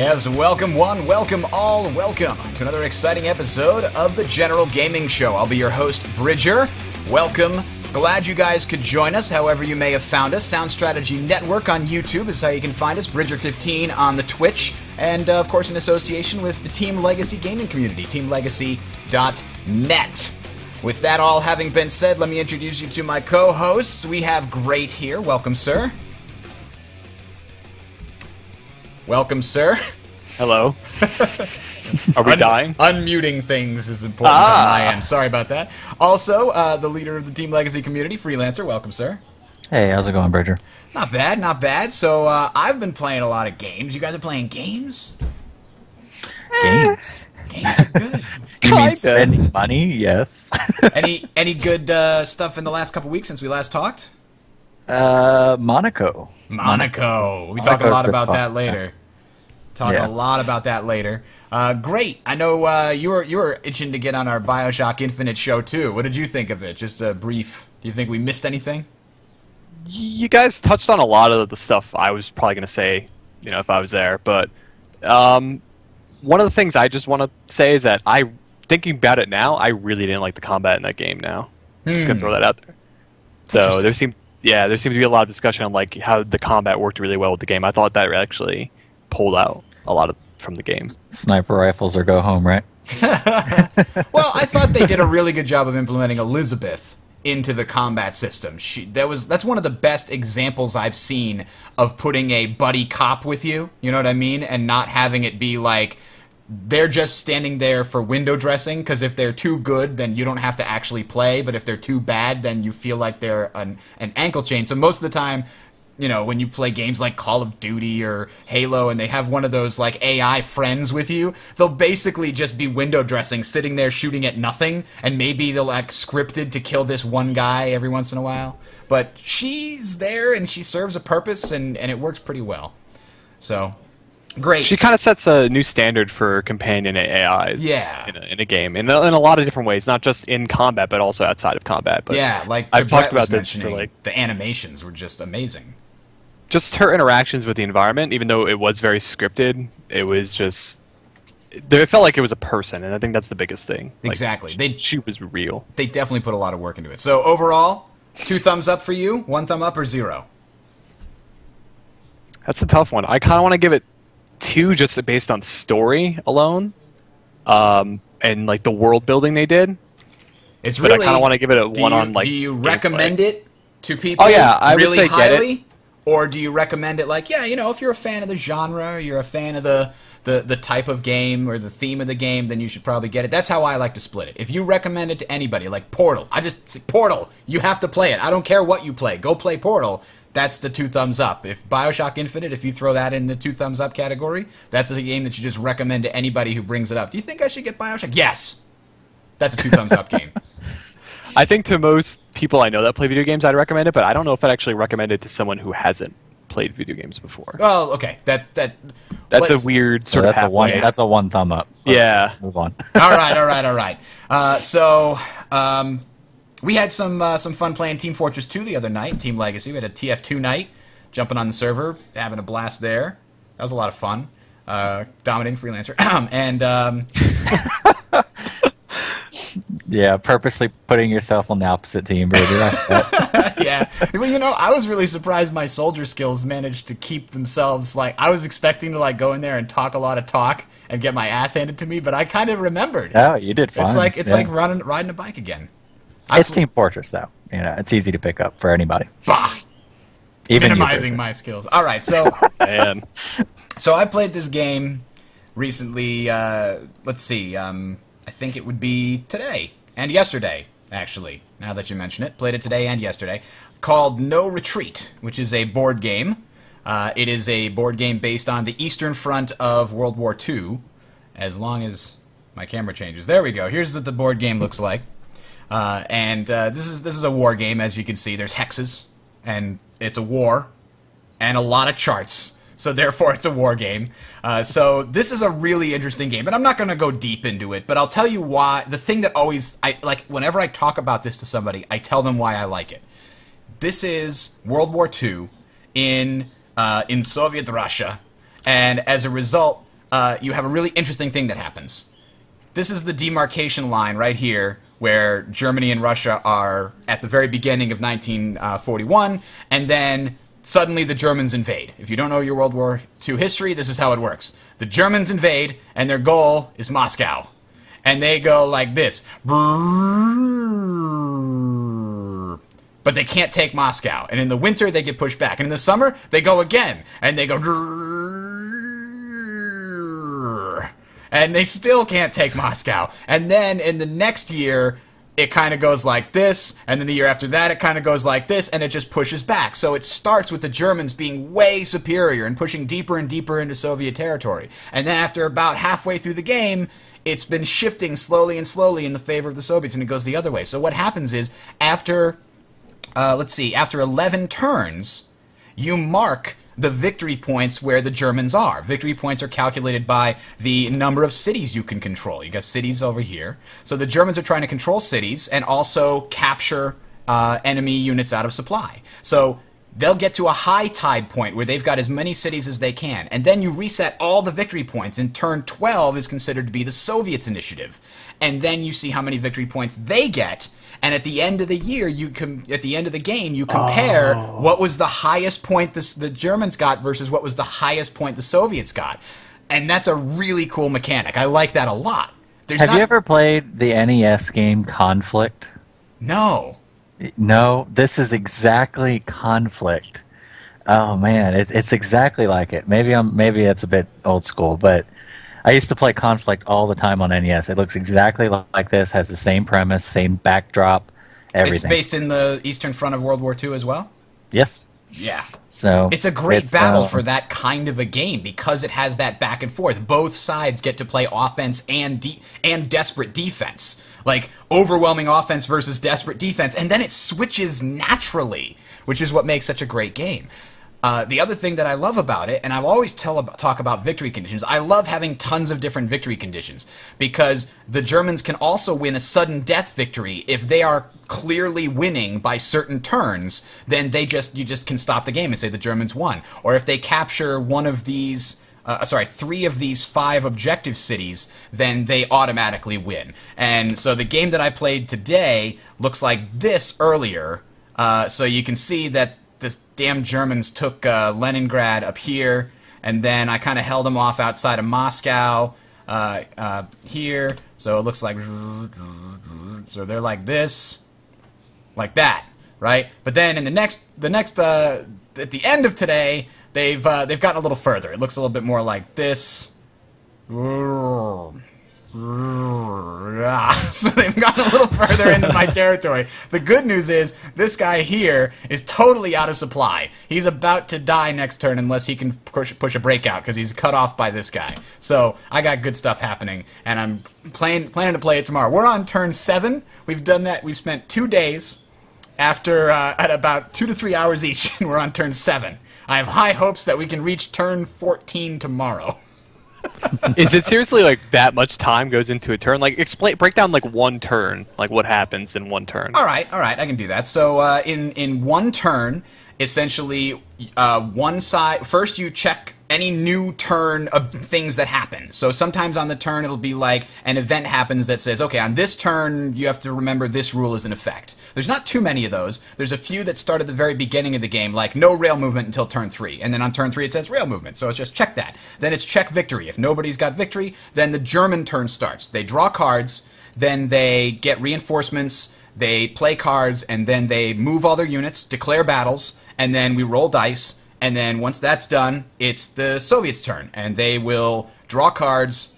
Yes, welcome one, welcome all, welcome to another exciting episode of the General Gaming Show. I'll be your host, Bridger. Welcome. Glad you guys could join us, however you may have found us. Sound Strategy Network on YouTube is how you can find us. Bridger15 on the Twitch. And, of course, in association with the Team Legacy gaming community, teamlegacy.net. With that all having been said, let me introduce you to my co-hosts. We have Great here. Welcome, sir. Welcome, sir. Hello. Are we dying? Unmuting things is important on my end. Sorry about that. Also, the leader of the Team Legacy community, Freelancer. Welcome, sir. Hey, how's it going, Bridger? Not bad, not bad. So, I've been playing a lot of games. You guys are playing games? Games? Games are good. You mean spending money? Yes. Any good stuff in the last couple weeks since we last talked? Monaco. We talk a lot about that later. Yeah. A lot about that later. Great. I know you were itching to get on our BioShock Infinite show too. What did you think of it? Just a brief. Do you think we missed anything? You guys touched on a lot of the stuff I was probably going to say, if I was there. But one of the things I just want to say is that thinking about it now, I really didn't like the combat in that game now. Just going to throw that out there. So there seemed to be a lot of discussion on like how the combat worked really well with the game. I thought that actually pulled out a lot from the game. Sniper rifles or go home, right? Well, I thought they did a really good job of implementing Elizabeth into the combat system. That's one of the best examples I've seen of putting a buddy cop with you, you know what I mean? And not having it be like they're just standing there for window dressing, because if they're too good, then you don't have to actually play, but if they're too bad, then you feel like they're an ankle chain. So most of the time, when you play games like Call of Duty or Halo and they have one of those like AI friends with you, they'll basically just be window dressing, sitting there shooting at nothing, and maybe they'll like scripted to kill this one guy every once in a while. But she's there and she serves a purpose and it works pretty well. So, great. She kind of sets a new standard for companion AIs in a game in a lot of different ways, not just in combat but also outside of combat. But yeah, like I've talked about this for like the animations were just amazing. Just her interactions with the environment, even though it was very scripted, it was just it felt like it was a person, and I think that's the biggest thing. Exactly. Like, she was real. They definitely put a lot of work into it. So overall, 2 thumbs up for you, 1 thumb up, or 0? That's a tough one. I kind of want to give it 2 just based on story alone, and like the world building they did. It's but really, I kind of want to give it a 1 on like. Do you recommend it to people? Oh yeah, I really would say highly? get it. Or do you recommend it like, if you're a fan of the genre, or you're a fan of the type of game or the theme of the game, then you should probably get it. That's how I like to split it. If you recommend it to anybody, like Portal, Portal, you have to play it. I don't care what you play. Go play Portal. That's the 2 thumbs up. If BioShock Infinite, if you throw that in the 2 thumbs up category, that's a game that you just recommend to anybody who brings it up. Do you think I should get BioShock? Yes! That's a 2 thumbs up game. I think to most people I know that play video games, I'd recommend it, but I don't know if I'd actually recommend it to someone who hasn't played video games before. Well, okay, that's a weird sort of halfway. That's a 1 thumb up. Let's move on. all right. So we had some fun playing Team Fortress 2 the other night. Team Legacy. We had a TF2 night, jumping on the server, having a blast there. That was a lot of fun. Dominating Freelancer and. Yeah, purposely putting yourself on the opposite team, Bridger. Yeah. Well, I was really surprised my soldier skills managed to keep themselves, like, I was expecting to, like, go in there and talk a lot of talk and get my ass handed to me, but I kind of remembered. Oh, you did fine. It's like riding a bike again. It's Team Fortress, though. It's easy to pick up for anybody. Bah! Even minimizing my skills. All right, so... Man. So I played this game recently, let's see, I think it would be today and yesterday, actually, now that you mention it. Played it today and yesterday, called No Retreat, which is a board game. It is a board game based on the Eastern Front of World War II, as long as my camera changes. There we go. Here's what the board game looks like. This is a war game, as you can see. There's hexes, and it's a war, and a lot of charts. So therefore, it's a war game. So this is a really interesting game, and I'm not going to go deep into it, but I'll tell you why. The thing that always, whenever I talk about this to somebody, I tell them why I like it. This is World War II in Soviet Russia, and as a result, you have a really interesting thing that happens. This is the demarcation line right here where Germany and Russia are at the very beginning of 1941, and then suddenly the Germans invade. If you don't know your World War II history, this is how it works. The Germans invade, and their goal is Moscow. And they go like this. But they can't take Moscow. And in the winter, they get pushed back. And in the summer, they go again. And they go... And they still can't take Moscow. And then in the next year, it kind of goes like this. And then the year after that, it kind of goes like this. And it just pushes back. So it starts with the Germans being way superior and pushing deeper and deeper into Soviet territory. And then after about halfway through the game, it's been shifting slowly and slowly in the favor of the Soviets. And it goes the other way. So what happens is after, after 11 turns, you mark the victory points where the Germans are. Victory points are calculated by the number of cities you can control. You got cities over here. So the Germans are trying to control cities and also capture enemy units out of supply. So they'll get to a high tide point where they've got as many cities as they can. And then you reset all the victory points, and turn 12 is considered to be the Soviets' initiative. And then you see how many victory points they get. And at the end of the year, at the end of the game, you compare what was the highest point the Germans got versus what was the highest point the Soviets got. And that's a really cool mechanic. I like that a lot. Have you ever played the NES game Conflict? No. No, this is exactly Conflict. Oh man, it's exactly like it. Maybe it's a bit old school, but I used to play Conflict all the time on NES. It looks exactly like this, has the same premise, same backdrop, everything. It's based in the Eastern Front of World War II as well? Yes. Yeah. So it's a great battle for that kind of a game because it has that back and forth. Both sides get to play offense and desperate defense. Like overwhelming offense versus desperate defense, and then it switches naturally, which is what makes such a great game. The other thing that I love about it, and I've always talk about victory conditions, I love having tons of different victory conditions because the Germans can also win a sudden death victory if they are clearly winning by certain turns. Then you just can stop the game and say the Germans won. Or if they capture one of these, 3 of these 5 objective cities, then they automatically win. And so the game that I played today looks like this earlier. So you can see that the damn Germans took Leningrad up here, and then I kind of held them off outside of Moscow here. So it looks like, so they're like this, like that, right? But then in the next at the end of today, they've gotten a little further. It looks a little bit more like this. So they've gotten a little further into my territory. The good news is this guy here is totally out of supply. He's about to die next turn unless he can push a breakout because he's cut off by this guy. So I got good stuff happening, and I'm planning to play it tomorrow. We're on turn 7. We've done that. We've spent 2 days after at about 2 to 3 hours each, and we're on turn 7. I have high hopes that we can reach turn 14 tomorrow. Is it seriously like that much time goes into a turn? Like break down like one turn, like what happens in one turn. All right, I can do that. So in one turn, essentially one side, first you check any new turn of things that happen. So sometimes on the turn it'll be like an event happens that says, okay, on this turn you have to remember this rule is in effect. There's not too many of those. There's a few that start at the very beginning of the game, like no rail movement until turn 3. And then on turn 3 it says rail movement, so it's just check that. Then it's check victory. If nobody's got victory, then the German turn starts. They draw cards, then they get reinforcements, they play cards, and then they move all their units, declare battles, and then we roll dice. And then once that's done, it's the Soviets' turn, and they will draw cards,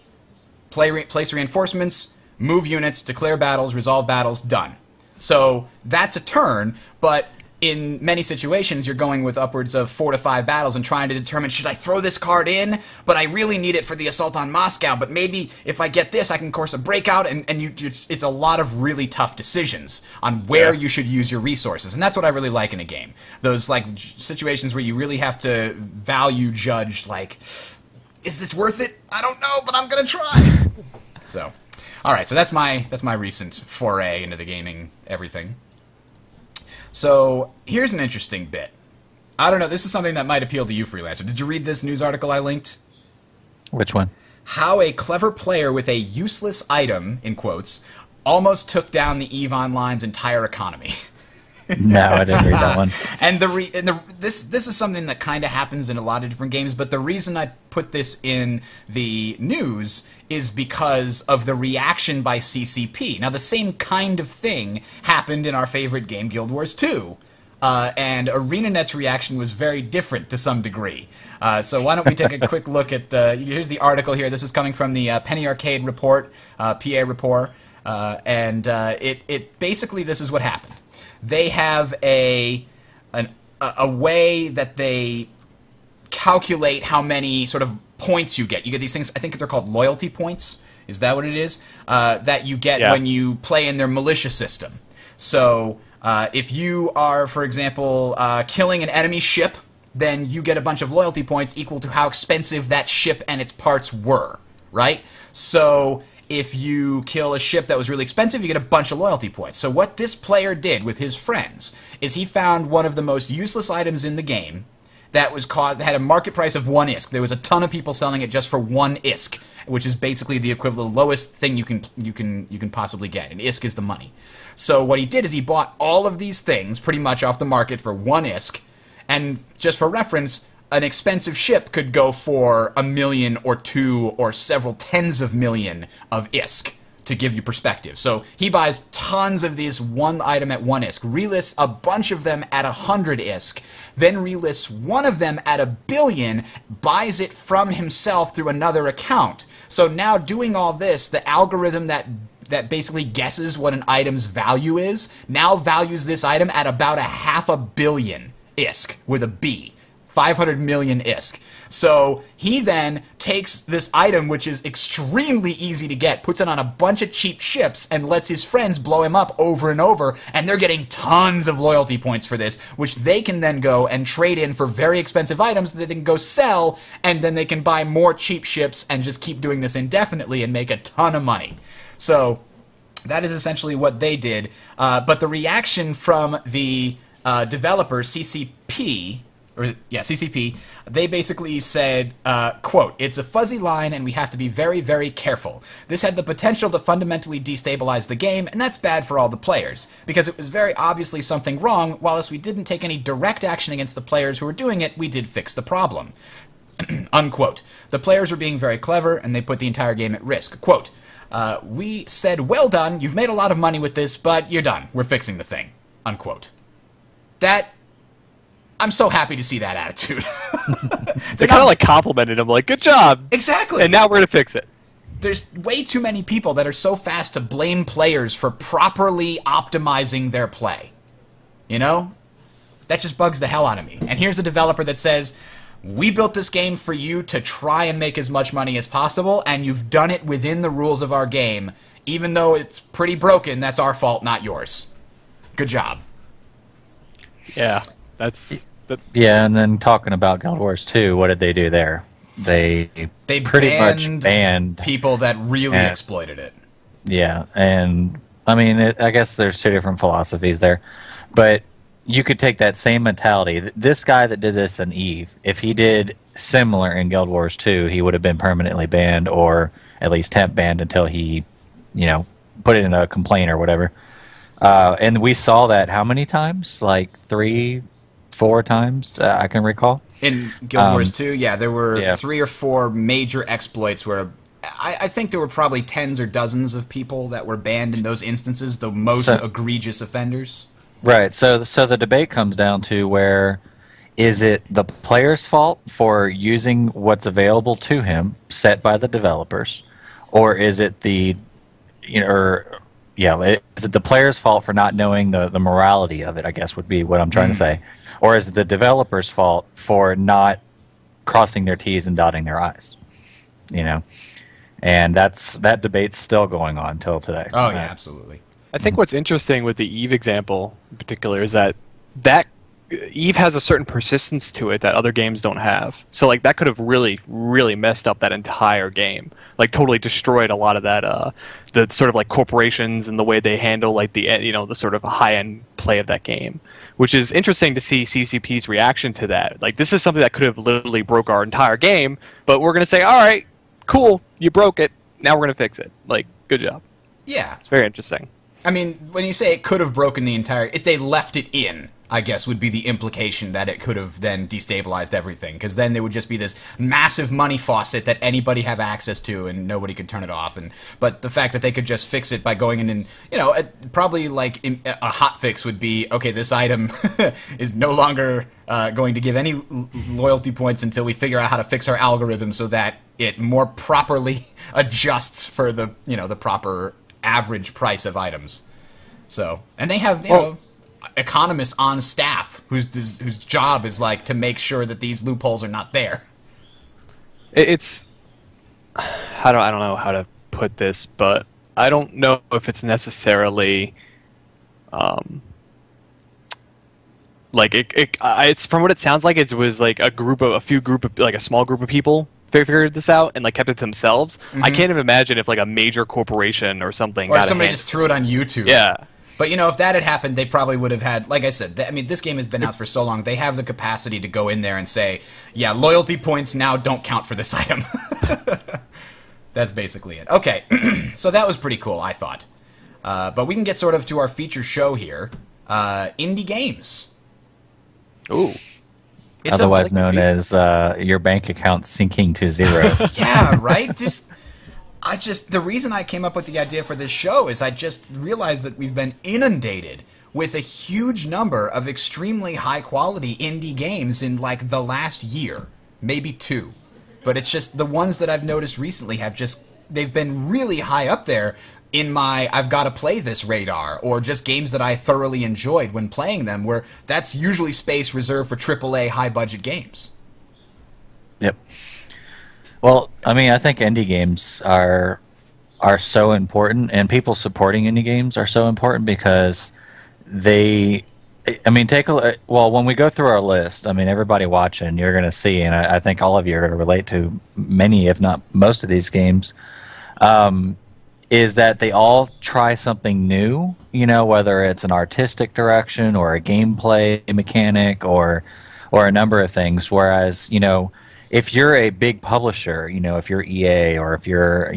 place reinforcements, move units, declare battles, resolve battles, done. So that's a turn, but in many situations you're going with upwards of 4 to 5 battles and trying to determine, should I throw this card in, but I really need it for the assault on Moscow, but maybe if I get this I can course a breakout, and it's a lot of really tough decisions on where you should use your resources, and that's what I really like in a game. Those like situations where you really have to value judge, like, is this worth it? I don't know, but I'm gonna try. So, all right, so that's my recent foray into the gaming everything. So here's an interesting bit. I don't know, this is something that might appeal to you, Freelancer. Did you read this news article I linked? Which one? how a clever player with a useless item, in quotes, almost took down the EVE Online's entire economy. No, I didn't read that one. And this is something that kind of happens in a lot of different games, but the reason I put this in the news is because of the reaction by CCP. Now, the same kind of thing happened in our favorite game, Guild Wars 2. And ArenaNet's reaction was very different to some degree. So why don't we take a quick look at here's the article here. This is coming from the Penny Arcade report, PA report, and it basically, this is what happened. They have a way that they calculate how many sort of points you get. You get these things, I think they're called loyalty points. Is that what it is? That you get when you play in their militia system. So if you are, for example, killing an enemy ship, then you get a bunch of loyalty points equal to how expensive that ship and its parts were, right? So if you kill a ship that was really expensive, you get a bunch of loyalty points. So what this player did with his friends is he found one of the most useless items in the game that had a market price of 1 ISK. There was a ton of people selling it just for 1 ISK, which is basically the equivalent, lowest thing you can possibly get. And ISK is the money. So what he did is he bought all of these things pretty much off the market for 1 ISK, and just for reference, an expensive ship could go for $1 million or 2 or several tens of million of ISK, to give you perspective. So he buys tons of these one item at 1 ISK, relists a bunch of them at 100 ISK, then relists one of them at $1 billion, buys it from himself through another account. So now doing all this, the algorithm that basically guesses what an item's value is, now values this item at about $500 million ISK with a B. 500 million ISK. So he then takes this item, which is extremely easy to get, puts it on a bunch of cheap ships, and lets his friends blow him up over and over, and they're getting tons of loyalty points for this, which they can then go and trade in for very expensive items that they can go sell, and then they can buy more cheap ships and just keep doing this indefinitely and make a ton of money. So that is essentially what they did. But the reaction from the developer, CCP, they basically said, quote, "It's a fuzzy line and we have to be very, very careful. This had the potential to fundamentally destabilize the game, and that's bad for all the players, because it was very obviously something wrong. Whilst we didn't take any direct action against the players who were doing it, we did fix the problem." Unquote. "The players were being very clever and they put the entire game at risk." Quote, "We said, well done, you've made a lot of money with this, but you're done. We're fixing the thing." Unquote. I'm so happy to see that attitude. They kind of like complimented him, like, good job. Exactly. And now we're going to fix it. There's way too many people that are so fast to blame players for properly optimizing their play. You know? That just bugs the hell out of me. And here's a developer that says, we built this game for you to try and make as much money as possible, and you've done it within the rules of our game. Even though it's pretty broken, that's our fault, not yours. Good job. Yeah, Yeah, and then talking about Guild Wars 2, what did they do there? They pretty much banned people that really exploited it. Yeah, and I mean, I guess there's two different philosophies there, but you could take that same mentality. This guy that did this in EVE, if he did similar in Guild Wars 2, he would have been permanently banned, or at least temp banned until he, put it in a complaint or whatever. And we saw that how many times? Like 3, 4 times, I can recall. In Guild Wars 2, yeah, there were 3 or 4 major exploits where I think there were probably tens or dozens of people that were banned in those instances, the most egregious offenders. Right, so the debate comes down to where is it the player's fault for using what's available to him, set by the developers, or is it is it the player's fault for not knowing the morality of it, I guess would be what I'm trying to say. Or is it the developer's fault for not crossing their T's and dotting their I's? And that debate's still going on till today. Oh, yeah, absolutely. I think what's interesting with the EVE example in particular is that EVE has a certain persistence to it that other games don't have. So like that could have really, really messed up that entire game. Like totally destroyed a lot of that the sort of like corporations and the way they handle like the the sort of high-end play of that game. Which is interesting to see CCP's reaction to that. Like this is something that could have literally broke our entire game, but we're going to say, all right, cool, you broke it. Now we're gonna fix it. Like, good job. Yeah. It's very interesting. I mean, when you say it could have broken the entire... If they left it in, I guess, would be the implication that it could have then destabilized everything. Because then there would just be this massive money faucet that anybody have access to and nobody could turn it off. But the fact that they could just fix it by going in and, probably like a hot fix would be, okay, this item is no longer going to give any loyalty points until we figure out how to fix our algorithm so that it more properly adjusts for the, the proper average price of items. So, and they have, economists on staff whose job is like to make sure that these loopholes are not there. It's I don't know how to put this, but I don't know if it's necessarily like it's from what it sounds like it was like a small group of people figured this out and like kept it to themselves. Mm-hmm. I can't even imagine if like a major corporation or something or somebody just threw it on YouTube. Yeah. But if that had happened, they probably would have had, like I said, this game has been out for so long, they have the capacity to go in there and say, yeah, loyalty points now don't count for this item. That's basically it. Okay, so that was pretty cool, I thought. But we can get sort of to our feature show here. Indie games. Ooh. Otherwise known as your bank account sinking to zero. Yeah, right? The reason I came up with the idea for this show is I just realized that we've been inundated with a huge number of extremely high quality indie games in like the last year, maybe 2. But it's just the ones that I've noticed recently they've been really high up there in my I've got to play this radar, or just games that I thoroughly enjoyed when playing them, where that's usually space reserved for AAA high budget games. Yep. Well, I mean, I think indie games are so important, and people supporting indie games are so important because when we go through our list, I mean, everybody watching, you're going to see, and I think all of you are going to relate to many, if not most of these games, is that they all try something new, whether it's an artistic direction or a gameplay mechanic or a number of things, whereas, if you're a big publisher, if you're EA or if you're,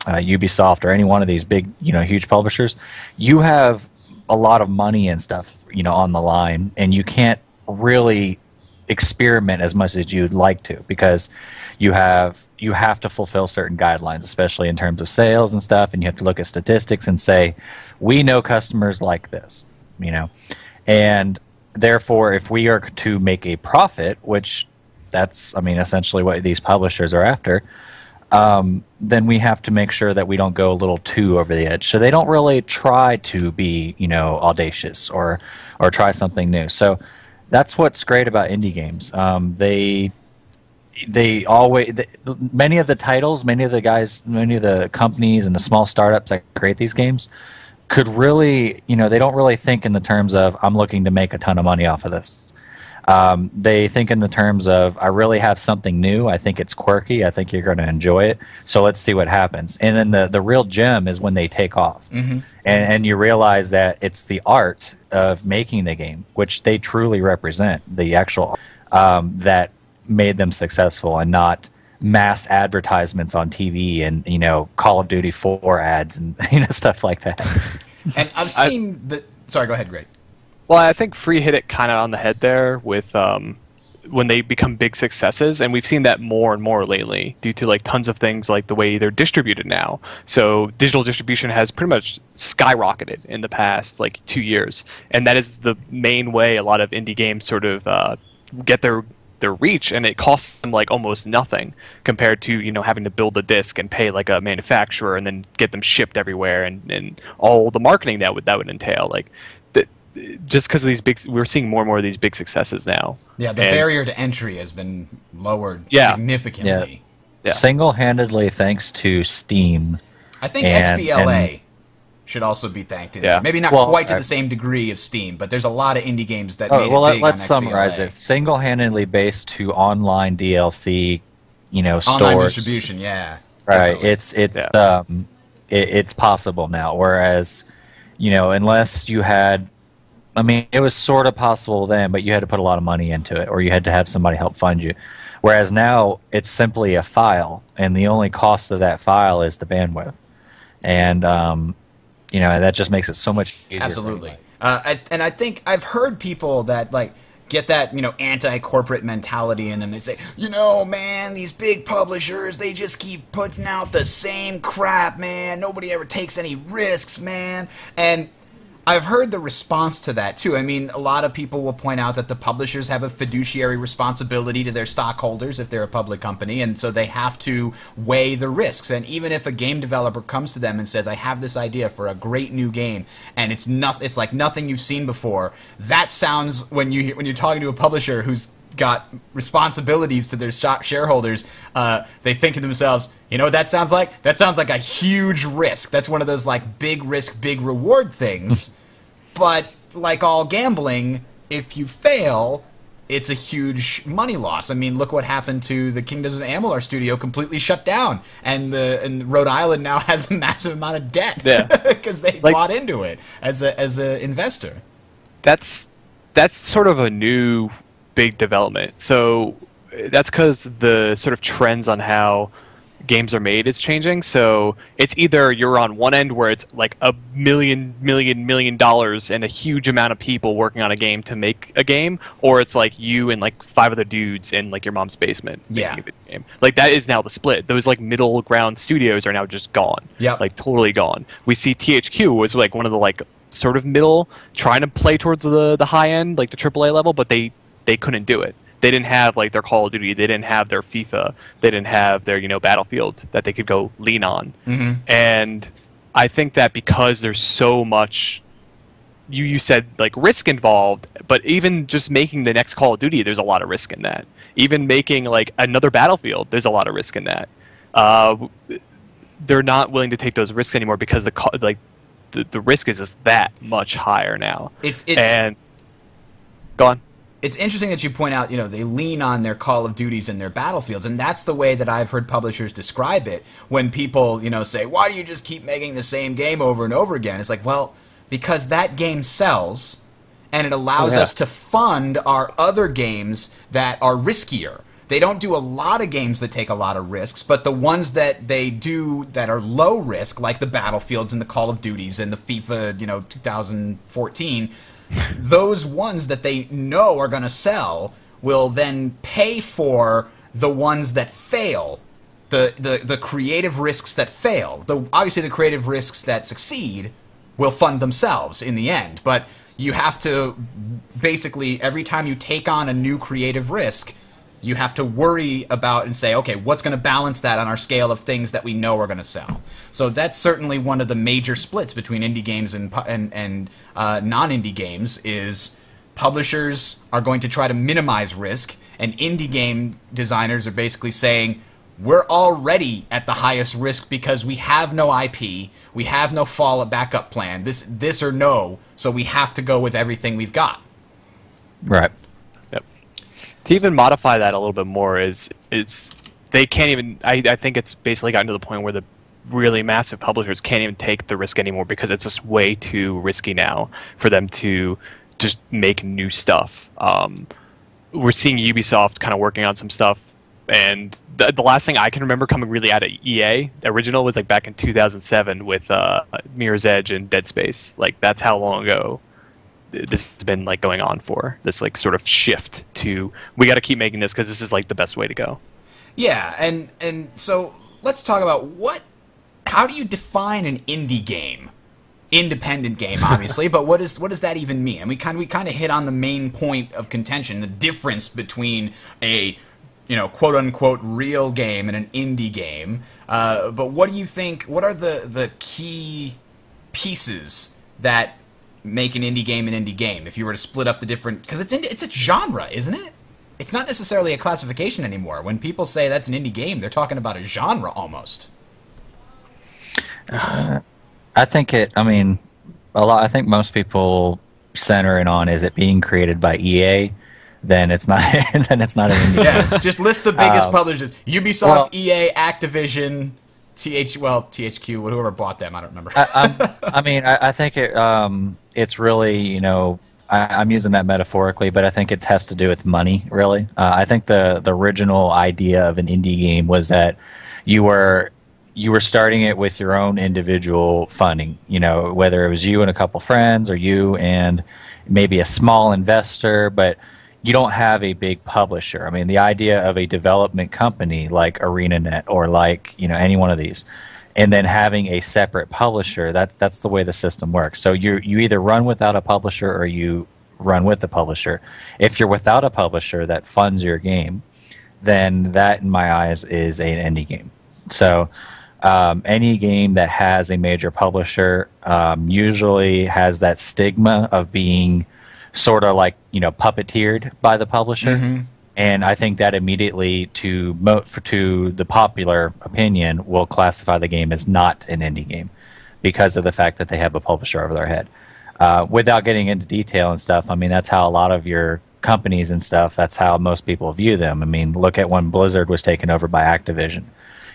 Ubisoft or any one of these big, huge publishers, you have a lot of money and stuff, on the line, and you can't really experiment as much as you'd like to because you have to fulfill certain guidelines, especially in terms of sales and stuff, and you have to look at statistics and say, we know customers like this, and therefore, if we are to make a profit, which that's, essentially what these publishers are after, then we have to make sure that we don't go a little too over the edge. So they don't really try to be, audacious or try something new. So that's what's great about indie games. Many of the titles, many of the companies and the small startups that create these games could really, they don't really think in the terms of, I'm looking to make a ton of money off of this. They think in the terms of, I really have something new. I think it's quirky. I think you're going to enjoy it. So let's see what happens. And then the real gem is when they take off. Mm-hmm. And you realize that it's the art of making the game, which they truly represent, the actual that made them successful, and not mass advertisements on TV and, Call of Duty 4 ads and, stuff like that. And I've seen Sorry, go ahead, Greg. Well, I think Free hit it kind of on the head there with when they become big successes, and we've seen that more and more lately due to like tons of things like the way they're distributed now. So digital distribution has pretty much skyrocketed in the past like 2 years, and that is the main way a lot of indie games sort of get their reach, and it costs them like almost nothing compared to having to build a disc and pay like a manufacturer and then get them shipped everywhere and all the marketing that would entail. Like just because of these we're seeing more and more of these big successes now. Yeah, the barrier to entry has been lowered significantly. Yeah. Single-handedly thanks to Steam. I think XBLA should also be thanked in there. Maybe not quite to the same degree of Steam, but there's a lot of indie games that made it big let's on summarize XBLA. it. Single-handedly based to online DLC, stores. Online distribution, yeah. Right. Definitely. It's possible now, whereas, unless you had, it was sort of possible then, but you had to put a lot of money into it, or you had to have somebody help fund you. Whereas now it's simply a file, and the only cost of that file is the bandwidth, and that just makes it so much easier. Absolutely. And I think I've heard people that like get that anti-corporate mentality in them. They say, man, these big publishers, they just keep putting out the same crap, man. Nobody ever takes any risks, man. And I've heard the response to that, too. I mean, a lot of people will point out that the publishers have a fiduciary responsibility to their stockholders if they're a public company, and so they have to weigh the risks. And even if a game developer comes to them and says, I have this idea for a great new game, and it's like nothing you've seen before, that sounds, when you're talking to a publisher who's got responsibilities to their shareholders, they think to themselves, you know what that sounds like? That sounds like a huge risk. That's one of those like big risk, big reward things. But like all gambling, if you fail, it's a huge money loss. I mean, look what happened to the Kingdoms of Amalur studio, completely shut down, and Rhode Island now has a massive amount of debt because they bought into it as a investor. That's sort of a new big development. So that's because the sort of trends on how games are made is changing. So it's either you're on one end where it's like $1 million and a huge amount of people working on a game to make a game, or it's like you and like 5 other dudes in like your mom's basement making a video game. Like that is now the split. Those like middle ground studios are now just gone. Yeah, like totally gone. We see THQ was like one of the like sort of middle, trying to play towards the high end, like the AAA level, but they couldn't do it. They didn't have like their Call of Duty. They didn't have their FIFA. They didn't have their Battlefield that they could go lean on. Mm-hmm. And I think that because there's so much, you said like risk involved, but even just making the next Call of Duty, there's a lot of risk in that. Even making like another Battlefield, there's a lot of risk in that. They're not willing to take those risks anymore because the risk is just that much higher now. And go on. It's interesting that you point out, they lean on their Call of Duties and their Battlefields, and that's the way that I've heard publishers describe it when people, say, why do you just keep making the same game over and over again? It's like, well, because that game sells, and it allows us to fund our other games that are riskier. They don't do a lot of games that take a lot of risks, but the ones that they do that are low risk, like the Battlefields and the Call of Duties and the FIFA, 2014, those ones that they know are going to sell will then pay for the ones that fail, the creative risks that fail. Obviously, the creative risks that succeed will fund themselves in the end, but you have to basically, every time you take on a new creative risk, you have to worry about and say, okay, what's going to balance that on our scale of things that we know are going to sell? So that's certainly one of the major splits between indie games and non-indie games is publishers are going to try to minimize risk, and indie game designers are basically saying, we're already at the highest risk because we have no IP, we have no backup plan, this or no, so we have to go with everything we've got. Right. To even modify that a little bit more is they can't even. I think it's basically gotten to the point where the really massive publishers can't even take the risk anymore because it's just way too risky now for them to just make new stuff. We're seeing Ubisoft kind of working on some stuff, and the last thing I can remember coming really out of EA, the original, was like back in 2007 with Mirror's Edge and Dead Space. Like that's how long ago this has been like going on for, this like sort of shift to, we got to keep making this because this is like the best way to go. Yeah, and so let's talk about how do you define an indie game? Independent game, obviously, but what does that even mean? And we kind of hit on the main point of contention, the difference between a quote unquote real game and an indie game. But what do you think? What are the key pieces that make an indie game an indie game? If you were to split up the different, because it's a genre, isn't it? It's not necessarily a classification anymore. When people say that's an indie game, they're talking about a genre almost. I think I think most people center it on, is it being created by EA? Then it's not. Then it's not an indie game. Yeah, just list the biggest publishers: Ubisoft, EA, Activision, THQ, whoever bought them, I don't remember. I think it's really, I'm using that metaphorically, but I think it has to do with money, really. I think the original idea of an indie game was that you were starting it with your own individual funding. You know, whether it was you and a couple friends, or you and maybe a small investor, but you don't have a big publisher. I mean, the idea of a development company like ArenaNet or like, you know, any one of these, and then having a separate publisher, that's the way the system works. So you either run without a publisher or you run with a publisher. If you're without a publisher that funds your game, then that, in my eyes, is an indie game. So any game that has a major publisher usually has that stigma of being sort of like, you know, puppeteered by the publisher. Mm-hmm. And I think that immediately, to the popular opinion, will classify the game as not an indie game because of the fact that they have a publisher over their head. Without getting into detail and stuff, I mean, that's how a lot of your companies and stuff, that's how most people view them. I mean, look at when Blizzard was taken over by Activision,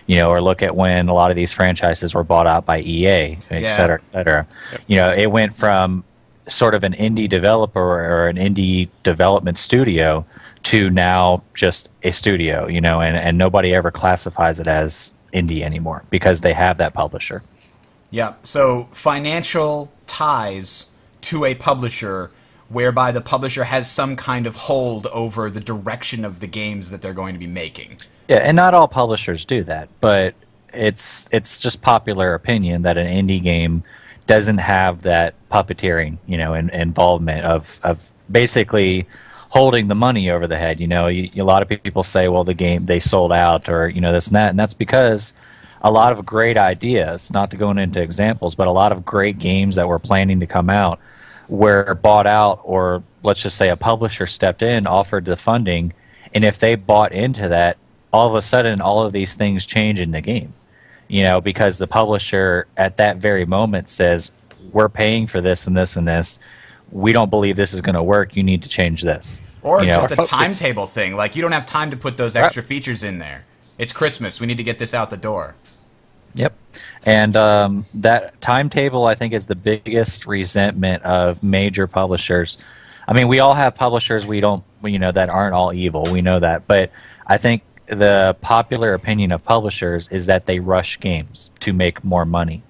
you know, or look at when a lot of these franchises were bought out by EA, et cetera, et cetera. Yep. You know, it went from sort of an indie developer or an indie development studio to now just a studio, you know, and nobody ever classifies it as indie anymore because they have that publisher. Yeah, so financial ties to a publisher whereby the publisher has some kind of hold over the direction of the games that they're going to be making. Yeah, and not all publishers do that, but it's just popular opinion that an indie game doesn't have that puppeteering, you know, involvement of basically holding the money over the head. You know, a lot of people say, well, the game, they sold out, or, you know, this and that, and that's because a lot of great ideas, not to go into examples, but a lot of great games that were planning to come out were bought out, or let's just say a publisher stepped in, offered the funding, and if they bought into that, all of a sudden all of these things change in the game. You know, because the publisher at that very moment says, we're paying for this and this and this. We don't believe this is going to work. You need to change this. Or just a timetable thing. Like, you don't have time to put those extra features in there. It's Christmas. We need to get this out the door. Yep. And that timetable, I think, is the biggest resentment of major publishers. I mean, we all have publishers that aren't all evil. We know that. But I think the popular opinion of publishers is that they rush games to make more money.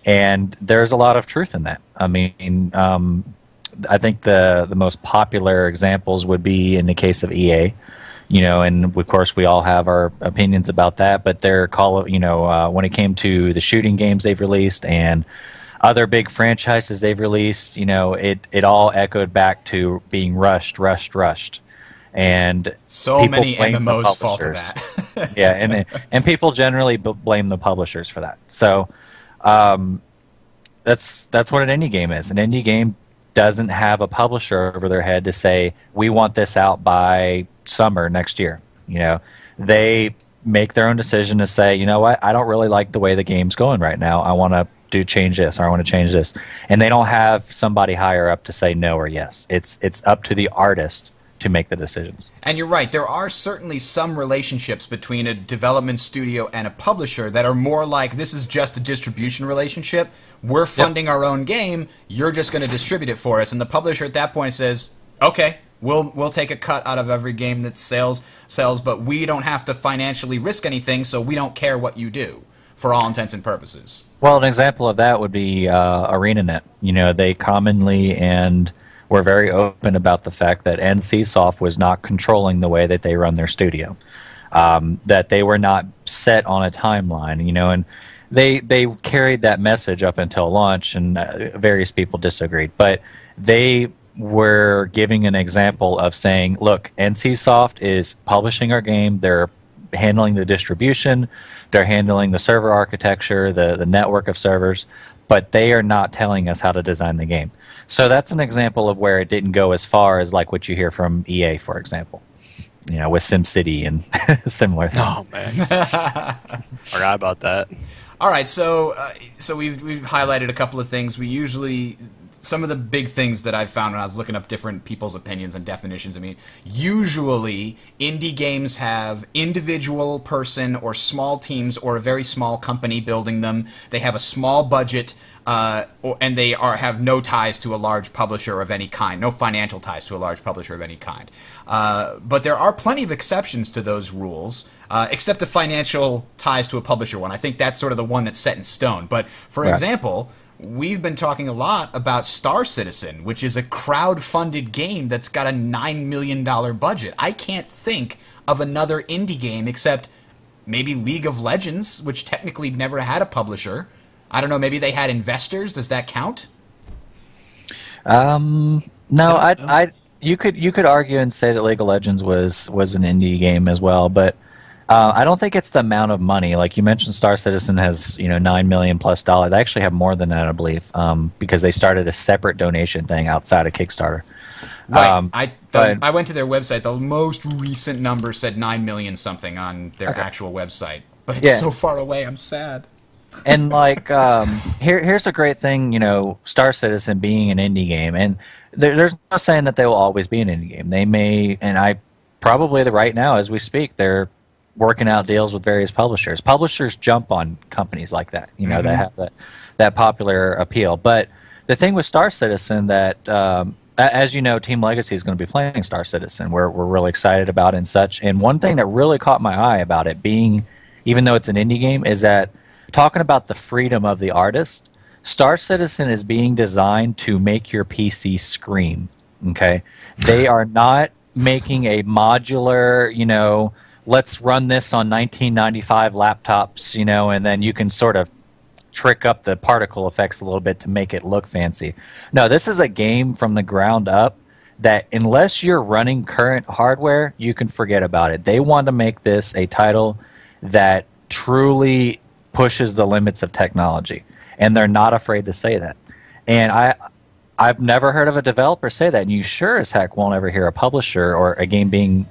And there's a lot of truth in that. I mean, I think the most popular examples would be in the case of EA, you know, and of course we all have our opinions about that, but when it came to the shooting games they've released and other big franchises they've released, you know, it all echoed back to being rushed. And so many MMOs fall to that. Yeah, and people generally blame the publishers for that. So that's what an indie game is. An indie game doesn't have a publisher over their head to say, we want this out by summer next year. You know, they make their own decision to say, you know what, I don't really like the way the game's going right now. I want to change this, or I want to change this. And they don't have somebody higher up to say no or yes. It's up to the artist to make the decisions. And you're right, there are certainly some relationships between a development studio and a publisher that are more like, this is just a distribution relationship. We're funding our own game, you're just going to distribute it for us. And the publisher at that point says, okay, we'll take a cut out of every game that sells, but we don't have to financially risk anything, so we don't care what you do, for all intents and purposes. Well, an example of that would be ArenaNet. You know, they commonly and were very open about the fact that NCSoft was not controlling the way that they run their studio, that they were not set on a timeline, you know, and they carried that message up until launch, and various people disagreed. But they were giving an example of saying, look, NCSoft is publishing our game, they're handling the distribution, they're handling the server architecture, the network of servers, but they are not telling us how to design the game. So that's an example of where it didn't go as far as like what you hear from EA, for example, you know, with SimCity and similar things. Oh man, forgot about that. All right, so we've highlighted a couple of things. We usually some of the big things that I've found when I was looking up different people's opinions and definitions. I mean, usually indie games have individual person or small teams or a very small company building them. They have a small budget, and they have no ties to a large publisher of any kind, no financial ties to a large publisher of any kind. But there are plenty of exceptions to those rules, except the financial ties to a publisher one. I think that's sort of the one that's set in stone. But for example, we've been talking a lot about Star Citizen, which is a crowd-funded game that's got a $9 million budget. I can't think of another indie game except maybe League of Legends, which technically never had a publisher. I don't know, maybe they had investors. Does that count? No, you could argue and say that League of Legends was an indie game as well, but I don't think it's the amount of money. Like you mentioned, Star Citizen has $9 million plus. They actually have more than that, I believe, because they started a separate donation thing outside of Kickstarter. Right. I went to their website. The most recent number said 9 million something on their actual website, but it's so far away. I'm sad. And like here's a great thing, Star Citizen being an indie game, and there's no saying that they will always be an indie game. They may, and I probably right now as we speak, they're working out deals with various publishers. Publishers jump on companies like that, that have that popular appeal. But the thing with Star Citizen that, as you know, Team Legacy is going to be playing Star Citizen. We're really excited about it and such. And one thing that really caught my eye about it being, even though it's an indie game, is that talking about the freedom of the artist, Star Citizen is being designed to make your PC scream. Okay, they are not making a modular, let's run this on 1995 laptops, and then you can sort of trick up the particle effects a little bit to make it look fancy. No, this is a game from the ground up that unless you're running current hardware, you can forget about it. They want to make this a title that truly pushes the limits of technology, and they're not afraid to say that. And I've never heard of a developer say that, and you sure as heck won't ever hear a publisher or a game being,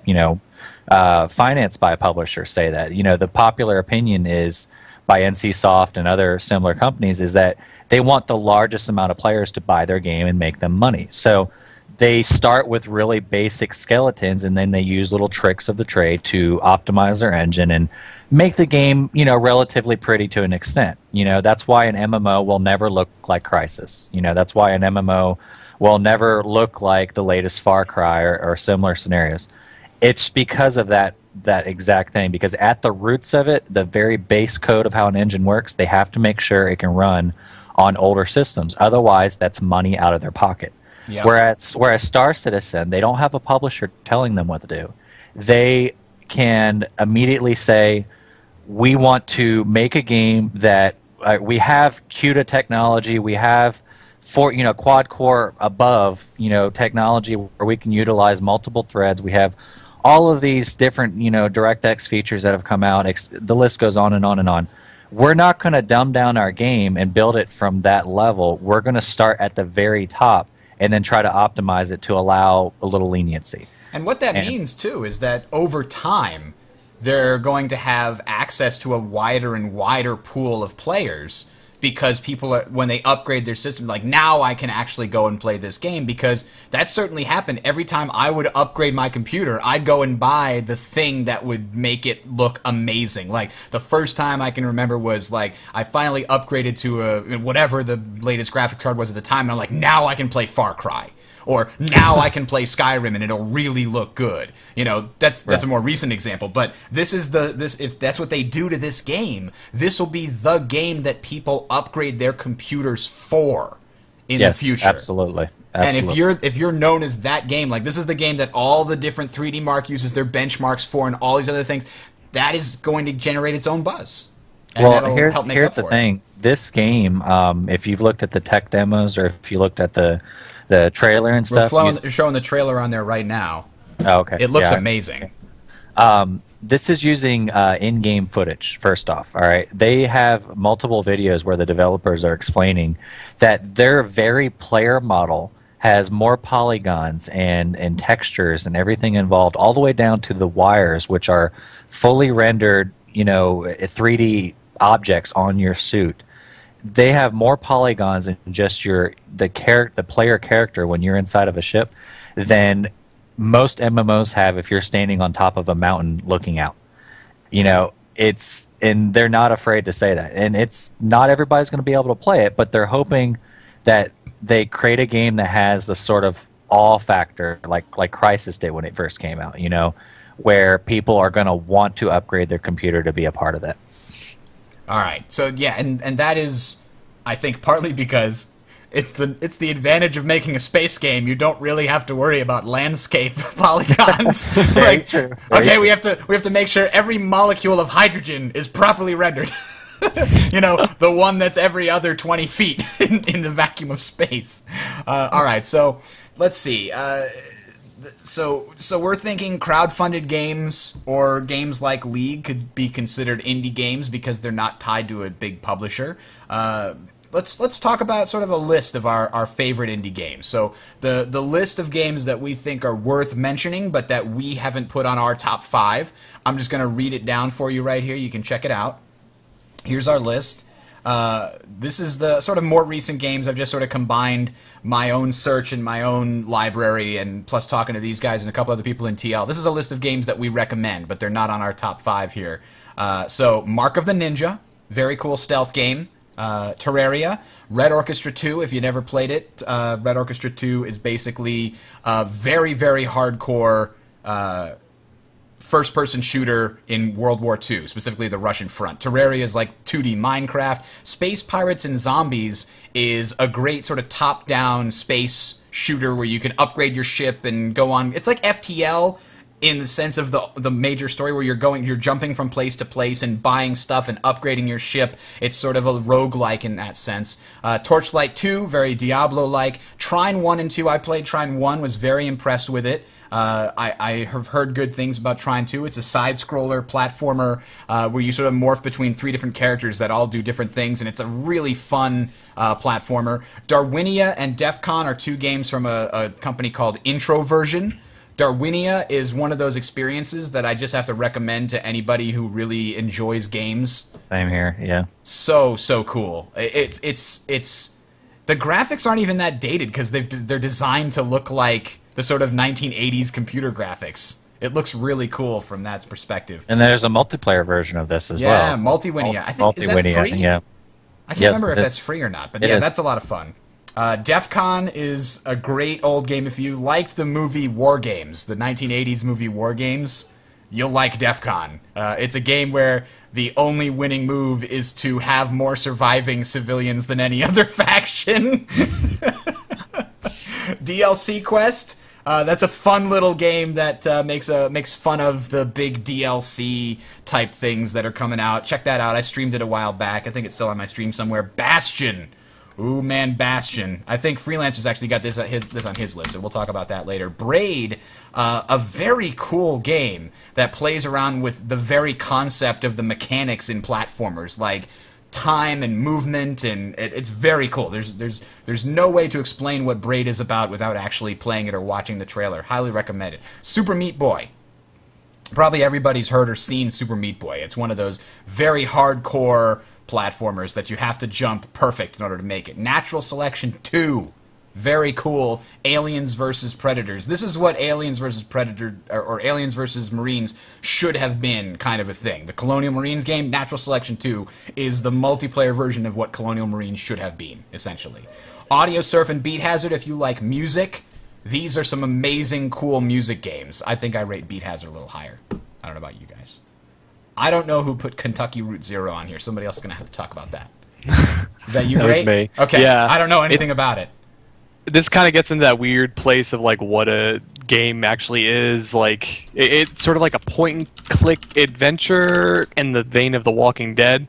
financed by a publisher say that. The popular opinion is by NCSoft and other similar companies is that they want the largest amount of players to buy their game and make them money. So they start with really basic skeletons, and then they use little tricks of the trade to optimize their engine and make the game, relatively pretty to an extent. That's why an MMO will never look like Crysis. That's why an MMO will never look like the latest Far Cry or similar scenarios. It's because of that exact thing, because at the roots of it, the very base code of how an engine works, they have to make sure it can run on older systems. Otherwise, that's money out of their pocket. Yep. Whereas Star Citizen, they don't have a publisher telling them what to do. They can immediately say, we want to make a game that we have CUDA technology, we have quad core above technology where we can utilize multiple threads. We have all of these different DirectX features that have come out. The list goes on and on and on. We're not going to dumb down our game and build it from that level. We're going to start at the very top and then try to optimize it to allow a little leniency. And what that means, too, is that over time, they're going to have access to a wider and wider pool of players because people, when they upgrade their system, like, now I can actually go and play this game, because that certainly happened. Every time I would upgrade my computer, I'd go and buy the thing that would make it look amazing. Like, the first time I can remember was, like, I finally upgraded to whatever the latest graphics card was at the time, and I'm like, now I can play Far Cry. Or now I can play Skyrim and it'll really look good. That's a more recent example. But this is if that's what they do to this game, this will be the game that people upgrade their computers for in the future. Absolutely. And if you're known as that game, like, this is the game that all the different 3D Mark uses their benchmarks for and all these other things, that is going to generate its own buzz. And well, here's the thing. This game, if you've looked at the tech demos or if you looked at the trailer and stuff. We're showing the trailer on there right now. Oh, okay. It looks amazing. This is using in-game footage, first off. All right, they have multiple videos where the developers are explaining that their very player model has more polygons and textures and everything involved, all the way down to the wires, which are fully rendered, 3D objects on your suit. they have more polygons in just the player character when you're inside of a ship than most MMOs have if you're standing on top of a mountain looking out. You know, and they're not afraid to say that. And it's not everybody's going to be able to play it, but they're hoping that they create a game that has the sort of awe factor like Crysis did when it first came out, you know, where people are going to want to upgrade their computer to be a part of that. All right. So yeah, and that is, I think, partly because it's the advantage of making a space game. You don't really have to worry about landscape polygons. Very true. Very true. We have to make sure every molecule of hydrogen is properly rendered. You know, the one that's every other 20 feet in the vacuum of space. All right. So let's see. So we're thinking crowd-funded games or games like League could be considered indie games because they're not tied to a big publisher. Let's talk about sort of a list of our favorite indie games. So the list of games that we think are worth mentioning but that we haven't put on our top 5. I'm just going to read it down for you right here. You can check it out. Here's our list. This is the sort of more recent games. I've just sort of combined my own search and my own library, and plus talking to these guys and a couple other people in TL. This is a list of games that we recommend, but they're not on our top 5 here. So Mark of the Ninja, very cool stealth game. Terraria, Red Orchestra 2, if you never played it. Red Orchestra 2 is basically a very, very hardcore first-person shooter in World War II, specifically the Russian front. Terraria is like 2D Minecraft. Space Pirates and Zombies is a great sort of top-down space shooter where you can upgrade your ship and go on. It's like FTL in the sense of the major story where you're jumping from place to place and buying stuff and upgrading your ship. It's sort of a roguelike in that sense. Torchlight 2, very Diablo-like. Trine 1 and 2, I played Trine 1, was very impressed with it. I have heard good things about Trine 2. It's a side-scroller platformer where you sort of morph between 3 different characters that all do different things, and it's a really fun platformer. Darwinia and DEF CON are 2 games from a company called Introversion. Darwinia is one of those experiences that I just have to recommend to anybody who really enjoys games. Same here, yeah. So cool. It's the graphics aren't even that dated because they're designed to look like the sort of 1980s computer graphics. It looks really cool from that perspective. And there's a multiplayer version of this as well. Yeah, Multiwinia. I think, is that free? Yeah. I can't remember if that's free or not, but yeah, that's a lot of fun. DEF CON is a great old game. If you liked the movie War Games, the 1980s movie War Games, you'll like DEF CON. It's a game where the only winning move is to have more surviving civilians than any other faction. DLC Quest. That's a fun little game that makes fun of the big DLC type things that are coming out. Check that out. I streamed it a while back. I think it's still on my stream somewhere. Bastion. Ooh, man, Bastion. I think Freelancer's actually got this on his list, so we'll talk about that later. Braid, a very cool game that plays around with the very concept of the mechanics in platformers, like time and movement, and it's very cool. There's no way to explain what Braid is about without actually playing it or watching the trailer. Highly recommend it. Super Meat Boy. Probably everybody's heard or seen Super Meat Boy. It's one of those very hardcore platformers that you have to jump perfect in order to make it. Natural Selection 2. Very cool. Aliens versus Predators. This is what Aliens versus Predator or Aliens versus Marines should have been, kind of a thing. The Colonial Marines game, Natural Selection 2, is the multiplayer version of what Colonial Marines should have been, essentially. Audio Surf and Beat Hazard, if you like music, these are some amazing, cool music games. I think I rate Beat Hazard a little higher. I don't know about you guys. I don't know who put Kentucky Route Zero on here. Somebody else is going to have to talk about that. Is that you, That was me. Okay. Yeah. I don't know anything about it. This kind of gets into that weird place of like what a game actually is. Like it's sort of like a point-and-click adventure in the vein of The Walking Dead,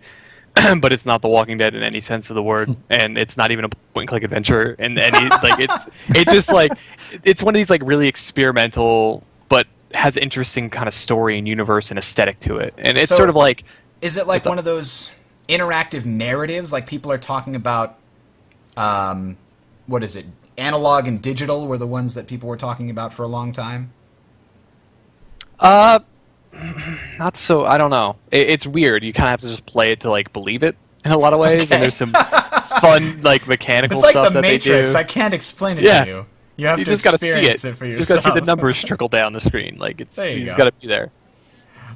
but it's not The Walking Dead in any sense of the word, and it's not even a point-and-click adventure. And like it's one of these like really experimental, but has interesting kind of story and universe and aesthetic to it. And it's sort of like... Is it like one of those interactive narratives? Like people are talking about... what is it? Analog and digital were the ones that people were talking about for a long time? Not so... I don't know. It's weird. You kind of have to just play it to like believe it in a lot of ways. Okay. And there's some... fun like mechanical It's like stuff the that Matrix. they I do. can't explain it Yeah. to you. You have You to just gotta see experience it. it for You yourself. just gotta see the numbers trickle down the screen. Like There you he's go. gotta be there.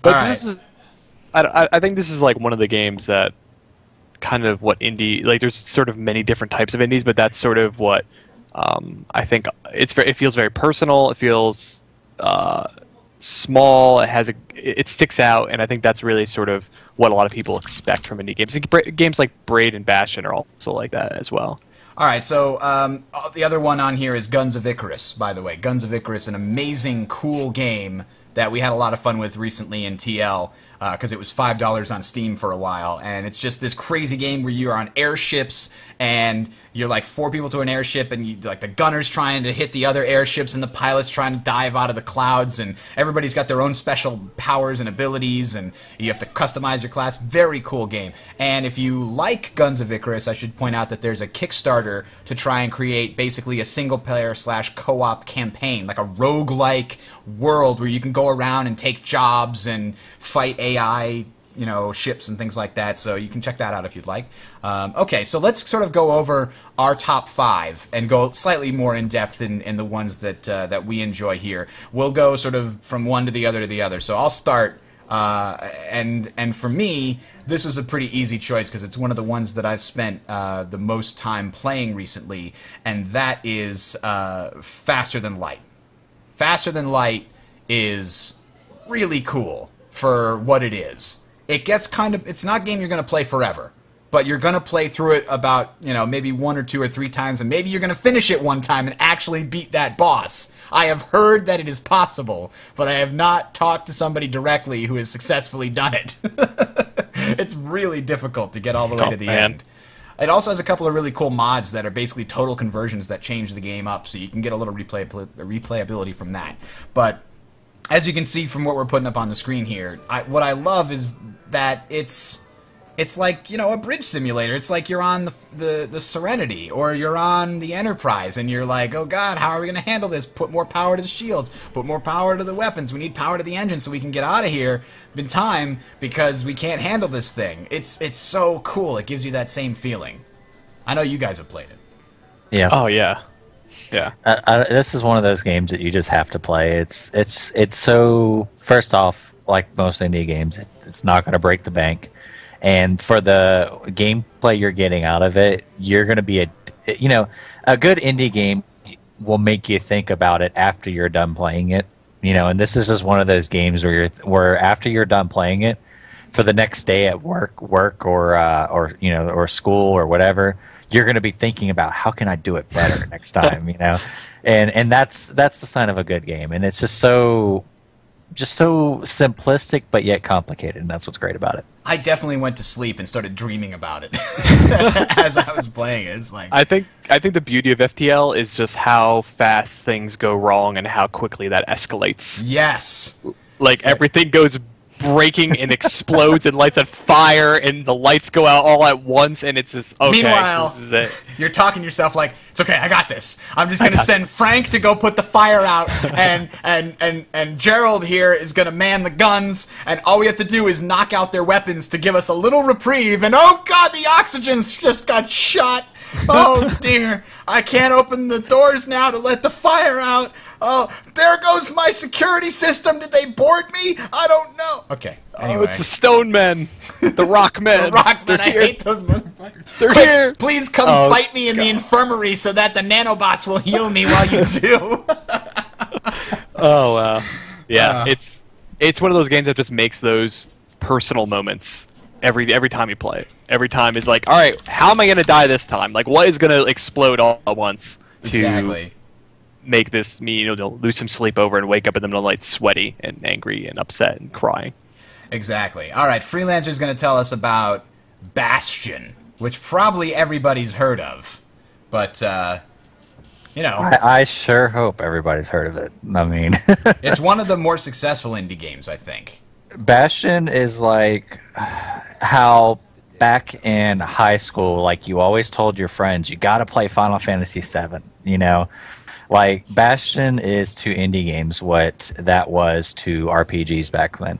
But All this right. is, I think this is like one of the games that kind of what indie like. There's sort of many different types of indies, but that's sort of what I think it feels very personal. It feels small. It sticks out, and I think that's really sort of what a lot of people expect from indie games. Games like Braid and Bastion are also like that as well. All right, so the other one on here is Guns of Icarus, by the way. Guns of Icarus, an amazing, cool game that we had a lot of fun with recently in TL because it was $5 on Steam for a while. And it's just this crazy game where you are on airships and you're like 4 people to an airship and you like the gunner's trying to hit the other airships and the pilot's trying to dive out of the clouds and everybody's got their own special powers and abilities and you have to customize your class. Very cool game. And if you like Guns of Icarus, I should point out that there's a Kickstarter to try and create basically a single player / co-op campaign, like a roguelike world where you can go around and take jobs and fight AI, ships and things like that. So you can check that out if you'd like. Okay, so let's sort of go over our top 5 and go slightly more in depth in the ones that we enjoy here. We'll go sort of from one to the other. So I'll start. And for me, this was a pretty easy choice because it's one of the ones that I've spent the most time playing recently, and that is Faster Than Light. Faster Than Light is really cool for what it is. It gets it's not a game you're going to play forever, but you're going to play through it about, maybe 1 or 2 or 3 times, and maybe you're going to finish it one time and actually beat that boss. I have heard that it is possible, but I have not talked to somebody directly who has successfully done it. It's really difficult to get all the way to the end. It also has a couple of really cool mods that are basically total conversions that change the game up, so you can get a little replayability from that. But as you can see from what we're putting up on the screen here, what I love is that it's like, a bridge simulator. It's like you're on the Serenity or you're on the Enterprise and you're like, oh god, how are we going to handle this? Put more power to the shields, put more power to the weapons. We need power to the engine so we can get out of here in time because we can't handle this thing. It's so cool. It gives you that same feeling. I know you guys have played it. Yeah. Oh yeah. Yeah. This is one of those games that you just have to play. It's so, first off, like most indie games, it's not going to break the bank. And for the gameplay you're getting out of it, you're going to be a good indie game will make you think about it after you're done playing it. And this is just one of those games where after you're done playing it, for the next day at work or school or whatever, you're going to be thinking about how can I do it better next time, and that's the sign of a good game. And it's just so simplistic but yet complicated, and that's what's great about it. I definitely went to sleep and started dreaming about it as I was playing it. It's like I think the beauty of FTL is just how fast things go wrong and how quickly that escalates. yes. Like everything goes breaking and explodes and lights on fire and the lights go out all at once and it's just okay. Meanwhile, this is it. you're talking to yourself like, it's okay, I got this. I'm just gonna send Frank to go put the fire out, and Gerald here is gonna man the guns, and all we have to do is knock out their weapons to give us a little reprieve. And oh god, the oxygen's just got shot. Oh dear, I can't open the doors now to let the fire out. Oh, there goes my security system. Did they board me? I don't know. Okay. Anyway. Oh, it's the Stone Men, the Rock Men. The Rockmen. They're I here. hate those motherfuckers. They're Quick, here. please come fight me in the infirmary so that the nanobots will heal me while you do. Oh wow. Yeah, it's one of those games that just makes those personal moments every time you play it. Every time is like, all right, how am I gonna die this time? Like, what is gonna explode all at once to Exactly. make this me lose some sleep over and wake up in the middle of the night sweaty and angry and upset and crying. Exactly. All right, Freelancer's going to tell us about Bastion, which probably everybody's heard of. But, I sure hope everybody's heard of it. I mean, it's one of the more successful indie games, I think. Bastion is like how back in high school, like you always told your friends, you got to play Final Fantasy VII, Like, Bastion is to indie games what that was to RPGs back then.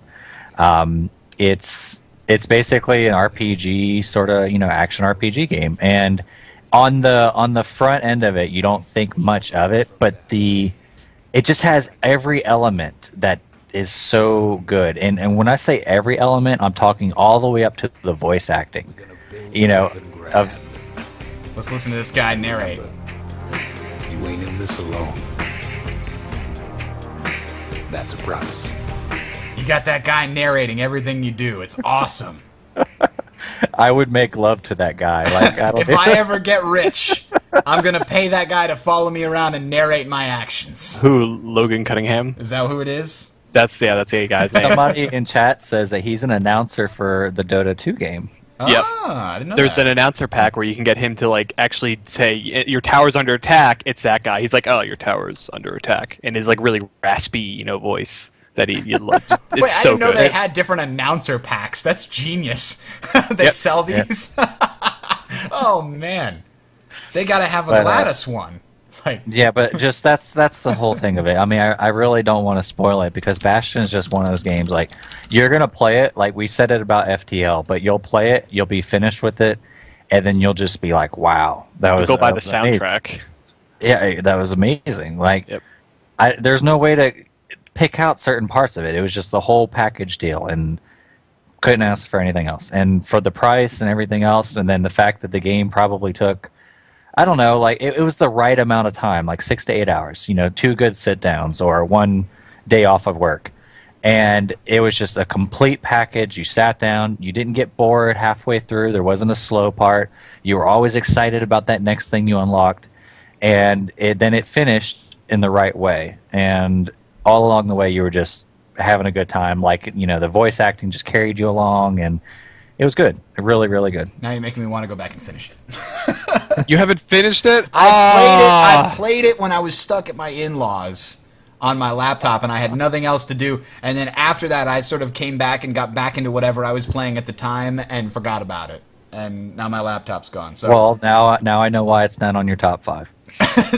It's it's basically an RPG sort of, action RPG game. And on the front end of it, you don't think much of it, but it just has every element that is so good. And when I say every element, I'm talking all the way up to the voice acting. Of Let's listen to this guy narrate. You ain't in this alone. That's a promise. You got that guy narrating everything you do. It's awesome. I would make love to that guy. Like, I don't If I ever get rich, I'm gonna pay that guy to follow me around and narrate my actions. Who, Logan Cunningham? Is that who it is? That's the guy's name. Somebody in chat says that he's an announcer for the Dota 2 game. Yep. Ah, I didn't know There's that. an announcer pack where you can get him to like actually say your tower's under attack. It's that guy. He's like, oh, your tower's under attack, and his like really raspy, voice that you love. It's Wait, I so didn't know good. they had different announcer packs. That's genius. They Yep. sell these. Oh man, they gotta have a But, Gladys one. Like, Yeah, but just that's the whole thing of it. I mean, I really don't want to spoil it because Bastion is just one of those games. Like, you're gonna play it, like we said it about FTL, but you'll play it, you'll be finished with it, and then you'll just be like, "Wow, that was Go by the was amazing." soundtrack. Yeah, that was amazing. Like, Yep. there's no way to pick out certain parts of it. It was just the whole package deal, and couldn't ask for anything else. And for the price and everything else, and then the fact that the game probably took, I don't know, like it was the right amount of time, like 6 to 8 hours, 2 good sit downs or 1 day off of work. And it was just a complete package. You sat down, you didn't get bored halfway through, there wasn't a slow part. You were always excited about that next thing you unlocked. And then it finished in the right way. And all along the way, you were just having a good time. Like, the voice acting just carried you along, and it was good. Really, really good. now you're making me want to go back and finish it. You haven't finished it? I played it when I was stuck at my in-laws on my laptop and I had nothing else to do. And then after that, I sort of came back and got back into whatever I was playing at the time and forgot about it. And now my laptop's gone. So Well, now I know why it's not on your top 5.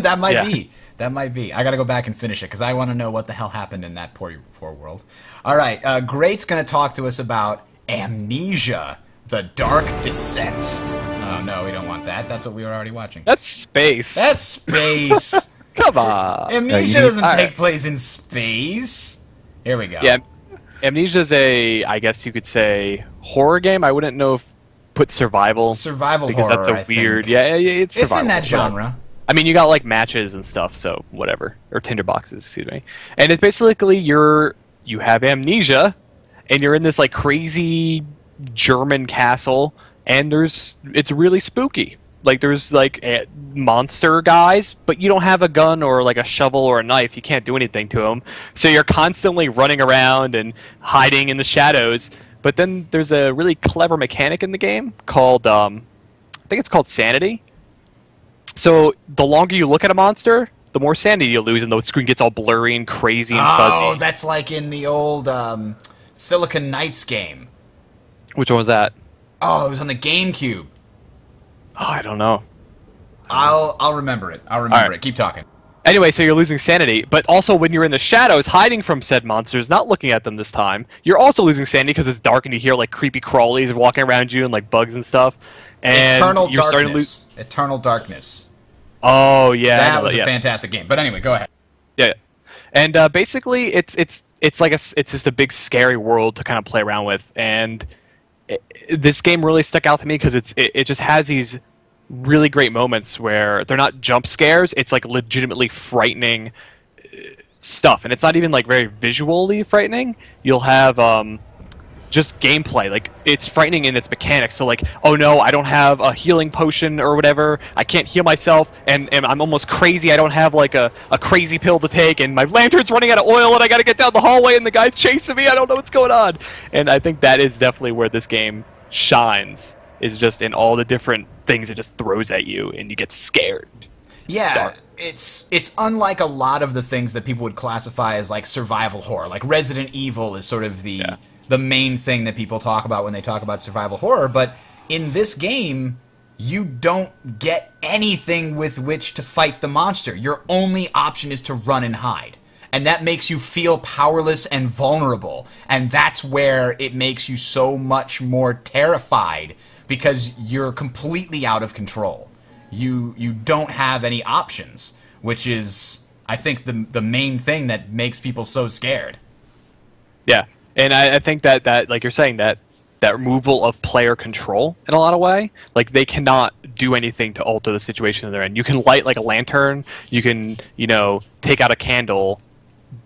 that might Yeah. be. That might be. I got to go back and finish it because I want to know what the hell happened in that poor world. All right, Great's going to talk to us about Amnesia: The Dark Descent. Oh no, we don't want that. That's what we were already watching. That's space. That's space. Come on. Amnesia need- doesn't all take right. place in space. Here we go. Yeah, Amnesia's I guess you could say, horror game. I wouldn't know if put survival Survival because horror. that's a I weird. think. Yeah, it's It's survival. in that but- genre. I mean, you got like matches and stuff, so whatever, or tinder boxes, excuse me. And it's basically you have amnesia, and you're in this like crazy German castle, and it's really spooky. Like there's like monster guys, but you don't have a gun or like a shovel or a knife. You can't do anything to them, so you're constantly running around and hiding in the shadows. But then there's a really clever mechanic in the game called I think it's called sanity. So the longer you look at a monster, the more sanity you lose, and the screen gets all blurry and crazy and Oh, fuzzy. that's like in the old Silicon Knights game. Which one was that? Oh, it was on the GameCube. Oh, I don't know. I'll remember it. I'll remember All right. it. Keep talking. Anyway, so you're losing sanity, but also when you're in the shadows, hiding from said monsters, not looking at them this time, you're also losing sanity because it's dark and you hear like creepy crawlies walking around you and like bugs and stuff. And Eternal you're starting to lose. Darkness. Eternal Darkness. Oh yeah, I That know was a yeah. fantastic game. But anyway, go ahead. Yeah, and basically it's like it's just a big scary world to kind of play around with, and this game really stuck out to me because it just has these really great moments where they're not jump scares. It's like legitimately frightening stuff, and it's not even like very visually frightening. You'll have just gameplay, like it's frightening in its mechanics. So like, oh no, I don't have a healing potion or whatever, I can't heal myself, and I'm almost crazy, I don't have like a crazy pill to take, and my lantern's running out of oil and I gotta get down the hallway and the guy's chasing me, I don't know what's going on. And I think that is definitely where this game shines, is just in all the different things it just throws at you and you get scared. Yeah, dark. it's unlike a lot of the things that people would classify as like survival horror. Like Resident Evil is sort of the main thing that people talk about when they talk about survival horror, but in this game you don't get anything with which to fight the monster. Your only option is to run and hide. and that makes you feel powerless and vulnerable. And that's where it makes you so much more terrified, because you're completely out of control. You don't have any options, which is, I think, the main thing that makes people so scared. Yeah, and I think that like you're saying, that removal of player control in a lot of way, like they cannot do anything to alter the situation they're in. You can light like a lantern, you can, you know, take out a candle,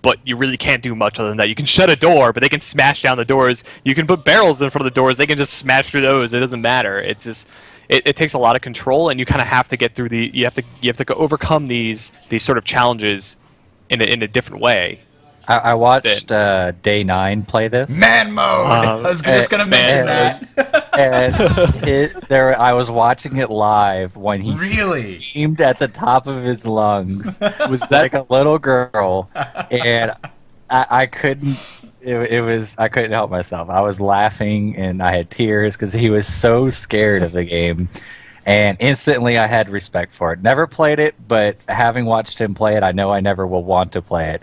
but you really can't do much other than that. You can shut a door, but they can smash down the doors. You can put barrels in front of the doors, they can just smash through those. It doesn't matter. It's just it takes a lot of control, and you kind of have to get through you have to go overcome these sort of challenges in a different way. I watched Day 9 play this. Man mode! I was just going to mention that. And I was watching it live when he Really? screamed at the top of his lungs. Was that Like a little girl. And I couldn't... I couldn't help myself. I was laughing and I had tears because he was so scared of the game. And instantly I had respect for it. Never played it, but having watched him play it, I know I never will want to play it.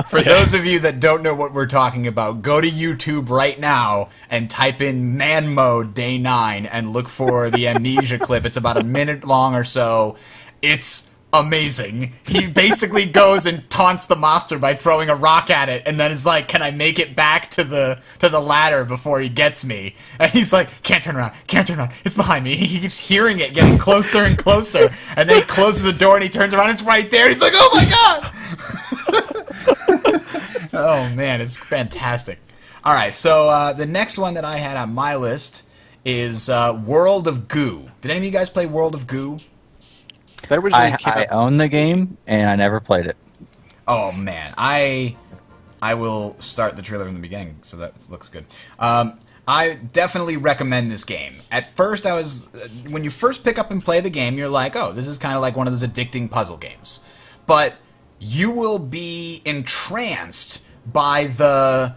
For those of you that don't know what we're talking about, go to YouTube right now and type in Man Mode Day 9 and look for the Amnesia clip. It's about a minute long or so. It's amazing. He basically goes and taunts the monster by throwing a rock at it, and then is like, "Can I make it back to the ladder before he gets me?" And he's like, "Can't turn around, can't turn around, it's behind me." He keeps hearing it getting closer and closer, and then he closes the door and he turns around, it's right there. He's like, "Oh my god!" Oh man, it's fantastic. All right, so the next one that I had on my list is World of Goo. Did any of you guys play World of Goo? that originally came I out? own the game, and I never played it. Oh man, I will start the trailer from the beginning, so that looks good. I definitely recommend this game. At first, when you first pick up and play the game, you're like, oh, this is kind of like one of those addicting puzzle games. But you will be entranced by the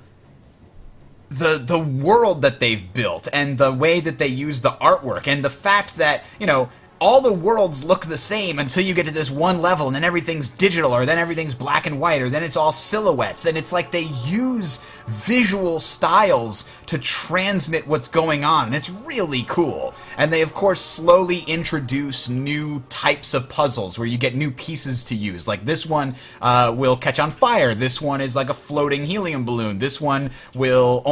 world that they've built, and the way that they use the artwork, and the fact that, you know, all the worlds look the same until you get to this one level, and then everything's digital, or then everything's black and white, or then it's all silhouettes, and it's like they use visual styles to transmit what's going on, and it's really cool. And they, of course, slowly introduce new types of puzzles where you get new pieces to use. Like this one will catch on fire. This one is like a floating helium balloon. This one will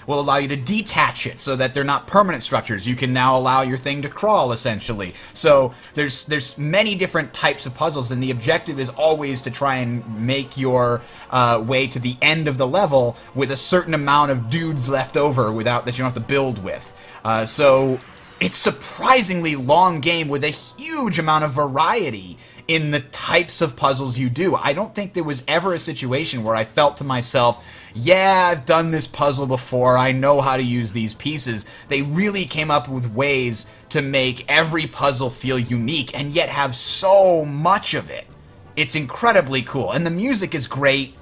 allow you to detach it so that they're not permanent structures. You can now allow your thing to crawl, essentially. So there's many different types of puzzles, and the objective is always to try and make your way to the end of the level with a certain amount of dudes left over that you don't have to build with. So it's a surprisingly long game with a huge amount of variety in the types of puzzles you do. I don't think there was ever a situation where I felt to myself, yeah, I've done this puzzle before, I know how to use these pieces. They really came up with ways to make every puzzle feel unique and yet have so much of it. It's incredibly cool. And the music is great,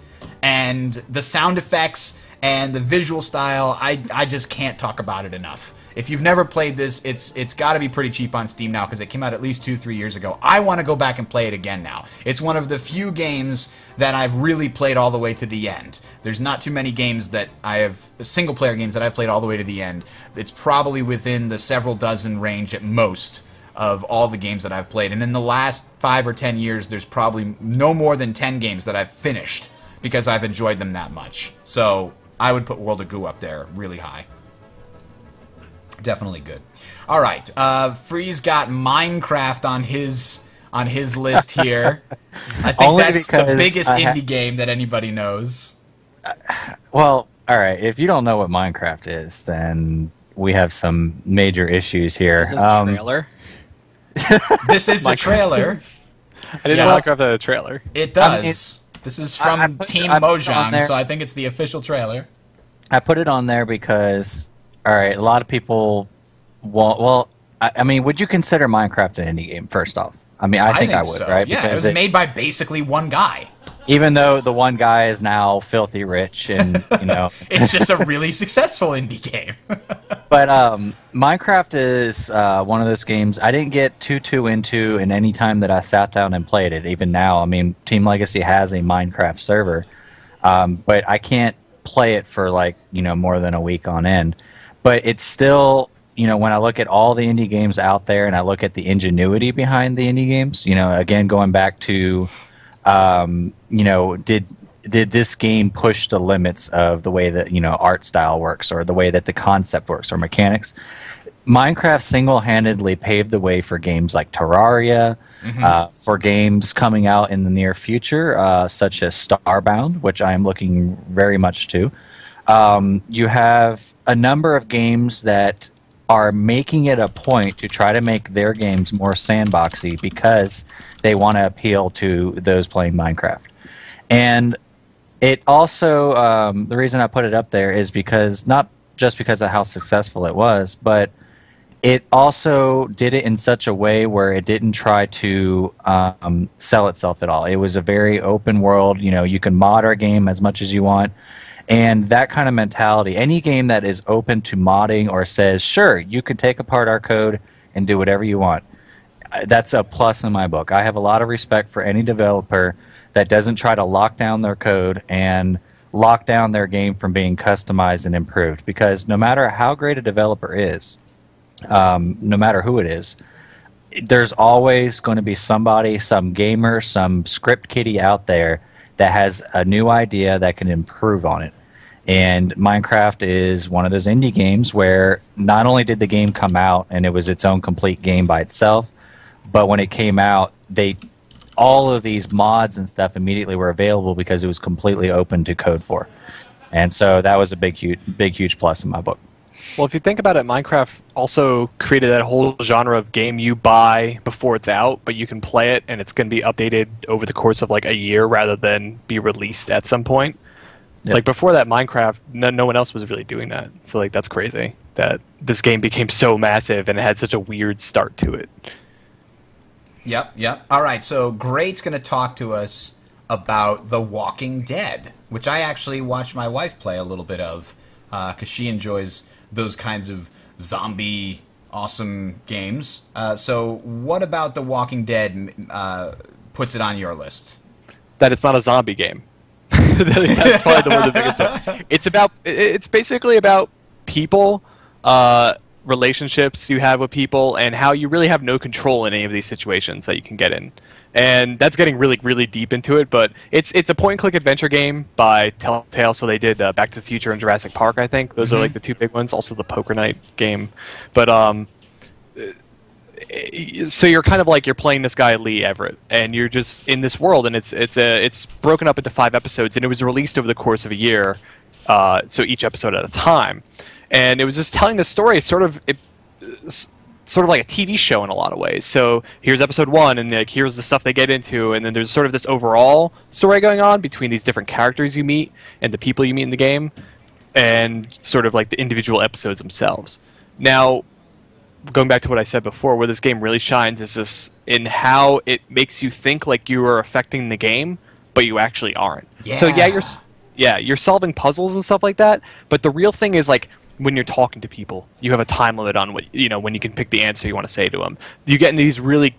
and the sound effects and the visual style, I just can't talk about it enough. If you've never played this, it's got to be pretty cheap on Steam now because it came out at least 2-3 years ago. I want to go back and play it again now. It's one of the few games that I've really played all the way to the end. There's not too many games that single-player games that I've played all the way to the end. It's probably within the several dozen range at most of all the games that I've played. And in the last 5 or 10 years, there's probably no more than 10 games that I've finished because I've enjoyed them that much. So I would put World of Goo up there really high. Definitely good. All right, Freeze got Minecraft on his list here. I think Only that's the because biggest indie game that anybody knows. Well, all right. If you don't know what Minecraft is, then we have some major issues here. Is it a trailer? This is the trailer. I didn't know Minecraft had a trailer. It does. This is from Team I put it on Mojang, there. so I think it's the official trailer. I put it on there because, all right, a lot of people want. Well, I mean, would you consider Minecraft an indie game? First off, I mean, I think I would, so. right? Yeah, because it was made by basically one guy. Even though the one guy is now filthy rich, and It's just a really successful indie game. but Minecraft is one of those games I didn't get too into in any time that I sat down and played it. Even now, I mean, Team Legacy has a Minecraft server, but I can't play it for more than a week on end. But it's still, when I look at all the indie games out there and I look at the ingenuity behind the indie games, again going back to did this game push the limits of the way that art style works, or the way that the concept works, or mechanics? Minecraft single-handedly paved the way for games like Terraria, for games coming out in the near future, such as Starbound, which I am looking very much to. You have a number of games that are making it a point to try to make their games more sandboxy because they want to appeal to those playing Minecraft. And it also, the reason I put it up there is because, not just because of how successful it was, but it also did it in such a way where it didn't try to sell itself at all. It was a very open world. You can mod our game as much as you want. And that kind of mentality, any game that is open to modding or says, sure, you can take apart our code and do whatever you want, that's a plus in my book. I have a lot of respect for any developer that doesn't try to lock down their code and lock down their game from being customized and improved. Because no matter how great a developer is, no matter who it is, there's always going to be somebody, some gamer, some script kiddie out there that has a new idea that can improve on it. And Minecraft is one of those indie games where not only did the game come out and it was its own complete game by itself, but when it came out, all of these mods and stuff immediately were available because it was completely open to code for. And so that was a big, huge plus in my book. Well, if you think about it, Minecraft also created that whole genre of game you buy before it's out, but you can play it and it's going to be updated over the course of a year rather than be released at some point. Yep. Before that, Minecraft, no one else was really doing that. So that's crazy that this game became so massive and it had such a weird start to it. Yep. All right, so Great's going to talk to us about The Walking Dead, which I actually watched my wife play a little bit of because she enjoys those kinds of zombie awesome games. So what about The Walking Dead puts it on your list? That it's not a zombie game. That's probably the biggest one. It's basically about people, relationships you have with people, and how you really have no control in any of these situations that you can get in. And that's getting really, really deep into it, but it's a point-and-click adventure game by Telltale, so they did Back to the Future and Jurassic Park, I think. Those are the two big ones, also the Poker Night game. But so you're kind of you're playing this guy Lee Everett, and you're just in this world, and it's broken up into 5 episodes, and it was released over the course of a year, so each episode at a time. And it was just telling the story sort of like a TV show in a lot of ways. So here's episode 1, and here's the stuff they get into, and then there's sort of this overall story going on between these different characters you meet and the people you meet in the game, and sort of the individual episodes themselves. Now, going back to what I said before, where this game really shines is this in how it makes you think like you are affecting the game, but you actually aren't. Yeah. So you're solving puzzles and stuff like that, but the real thing is when you're talking to people, you have a time limit on when you can pick the answer you want to say to them. You get in these really,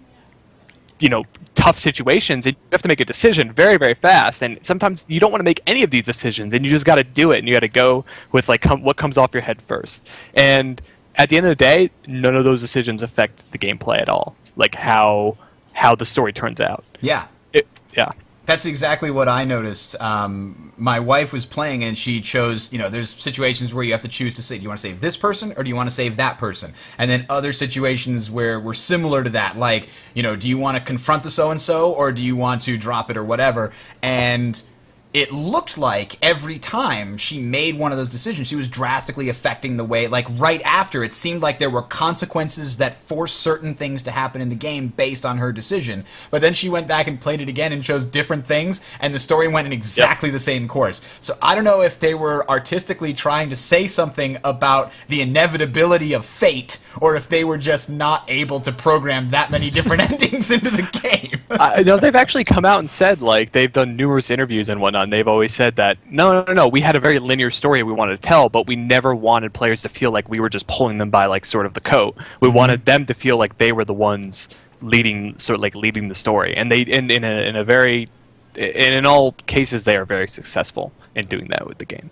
tough situations, and you have to make a decision very, very fast. And sometimes you don't want to make any of these decisions, and you just got to do it, and you got to go with what comes off your head first. And at the end of the day, none of those decisions affect the gameplay at all, how the story turns out. Yeah. Yeah. That's exactly what I noticed. My wife was playing, and she chose, there's situations where you have to choose to say, do you want to save this person, or do you want to save that person? And then other situations where we're similar to that, do you want to confront the so-and-so, or do you want to drop it, or whatever? And it looked like every time she made one of those decisions, she was drastically affecting the way, like right after, it seemed like there were consequences that forced certain things to happen in the game based on her decision. But then she went back and played it again and chose different things, and the story went in exactly the same course. So I don't know if they were artistically trying to say something about the inevitability of fate, or if they were just not able to program that many different endings into the game. I know they've actually come out and said, like, they've done numerous interviews and whatnot, and they've always said that, no, we had a very linear story we wanted to tell, but we never wanted players to feel like we were just pulling them by, like, sort of the coat. We wanted them to feel like they were the ones leading the story. And they, in all cases, they are very successful in doing that with the game.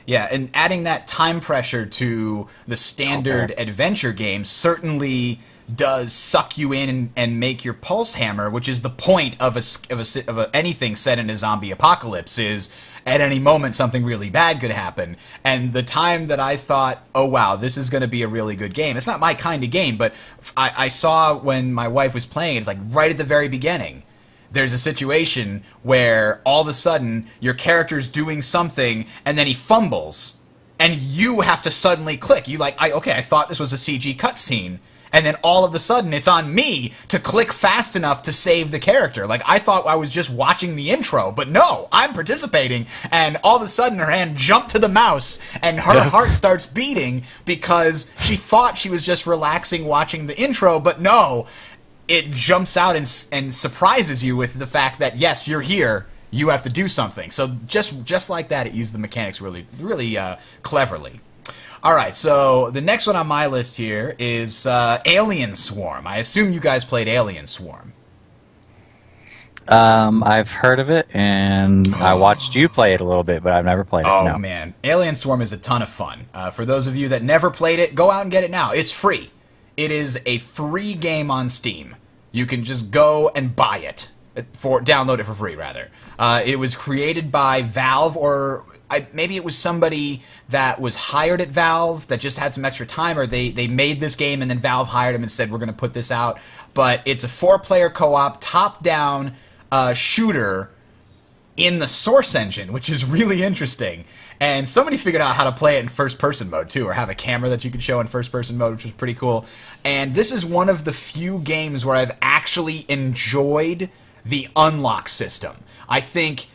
Yeah, and adding that time pressure to the standard adventure game certainly does suck you in and make your pulse hammer, which is the point of anything set in a zombie apocalypse, is at any moment something really bad could happen. And the time that I thought, oh wow, this is going to be a really good game, it's not my kind of game, but I saw when my wife was playing it, it's like right at the very beginning, there's a situation where all of a sudden your character's doing something and then he fumbles, and you have to suddenly click. You like, I thought this was a CG cutscene. And then all of a sudden, it's on me to click fast enough to save the character. Like, I thought I was just watching the intro, but no, I'm participating. And all of a sudden, her hand jumped to the mouse, and her heart starts beating because she thought she was just relaxing watching the intro, but no, it jumps out and surprises you with the fact that, yes, you're here, you have to do something. So just like that, it used the mechanics really, really cleverly. Alright, so the next one on my list here is Alien Swarm. I assume you guys played Alien Swarm. I've heard of it, and I watched you play it a little bit, but I've never played it. Oh, no. man. Alien Swarm is a ton of fun. For those of you that never played it, go out and get it now. It's free. It is a free game on Steam. You can just go and buy it. Download it for free, rather. It was created by Valve, or maybe it was somebody that was hired at Valve that just had some extra time, or they made this game and then Valve hired them and said, we're going to put this out. But it's a 4-player co-op, top-down shooter in the Source engine, which is really interesting. And somebody figured out how to play it in first-person mode, too, or have a camera that you could show in first-person mode, which was pretty cool. And this is one of the few games where I've actually enjoyed the unlock system. I think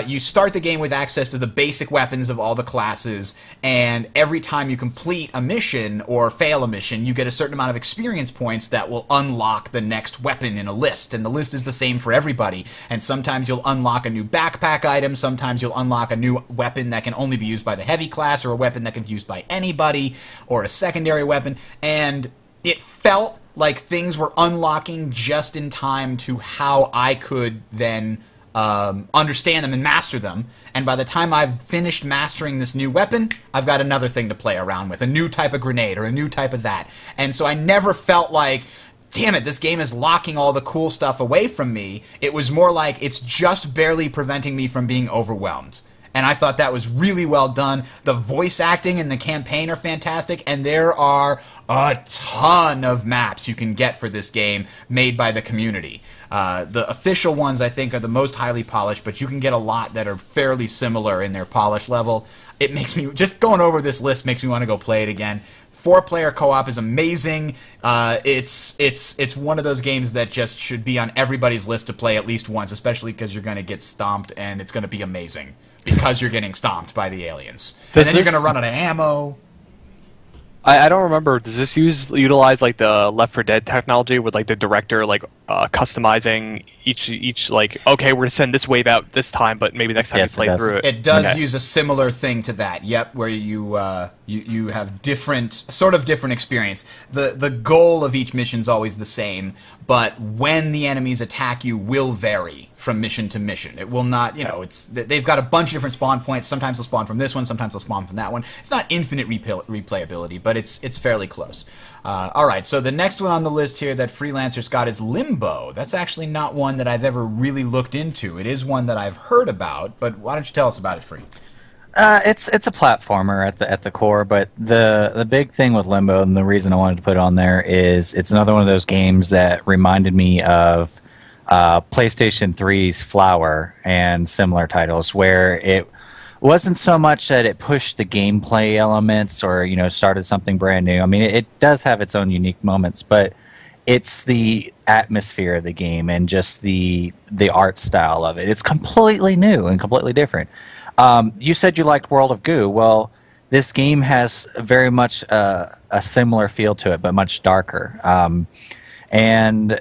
you start the game with access to the basic weapons of all the classes, and every time you complete a mission or fail a mission, you get a certain amount of experience points that will unlock the next weapon in a list, and the list is the same for everybody. And sometimes you'll unlock a new backpack item, sometimes you'll unlock a new weapon that can only be used by the heavy class, or a weapon that can be used by anybody, or a secondary weapon, and it felt like things were unlocking just in time to how I could then understand them and master them. And by the time I've finished mastering this new weapon, I've got another thing to play around with, a new type of grenade or a new type of that. And so I never felt like, damn it, this game is locking all the cool stuff away from me. It was more like it's just barely preventing me from being overwhelmed. And I thought that was really well done. The voice acting and the campaign are fantastic, and there are a ton of maps you can get for this game made by the community. The official ones, I think, are the most highly polished, but you can get a lot that are fairly similar in their polish level. It makes me, just going over this list makes me want to go play it again. 4-player co-op is amazing. It's one of those games that just should be on everybody's list to play at least once, especially because you're going to get stomped, and it's going to be amazing because you're getting stomped by the aliens. And then you're going to run out of ammo. I don't remember. Does this utilize like the Left 4 Dead technology with like the director like customizing each like, okay, we're gonna send this wave out this time, but maybe next time you play through it. It does use a similar thing to that. Yep, where you have different experience. The goal of each mission is always the same, but when the enemies attack you will vary from mission to mission. It will not, they've got a bunch of different spawn points. Sometimes they'll spawn from this one, sometimes they'll spawn from that one. It's not infinite replayability, but it's fairly close. All right, so the next one on the list here that Freelancer's got is Limbo. That's actually not one that I've ever really looked into. It is one that I've heard about, but why don't you tell us about it, Free? It's a platformer at the core, but the big thing with Limbo, and the reason I wanted to put it on there, is it's another one of those games that reminded me of PlayStation 3's Flower and similar titles, where it wasn't so much that it pushed the gameplay elements or started something brand new. I mean, it does have its own unique moments, but it's the atmosphere of the game and just the art style of it. It's completely new and completely different. You said you liked World of Goo. Well, this game has very much a similar feel to it, but much darker. And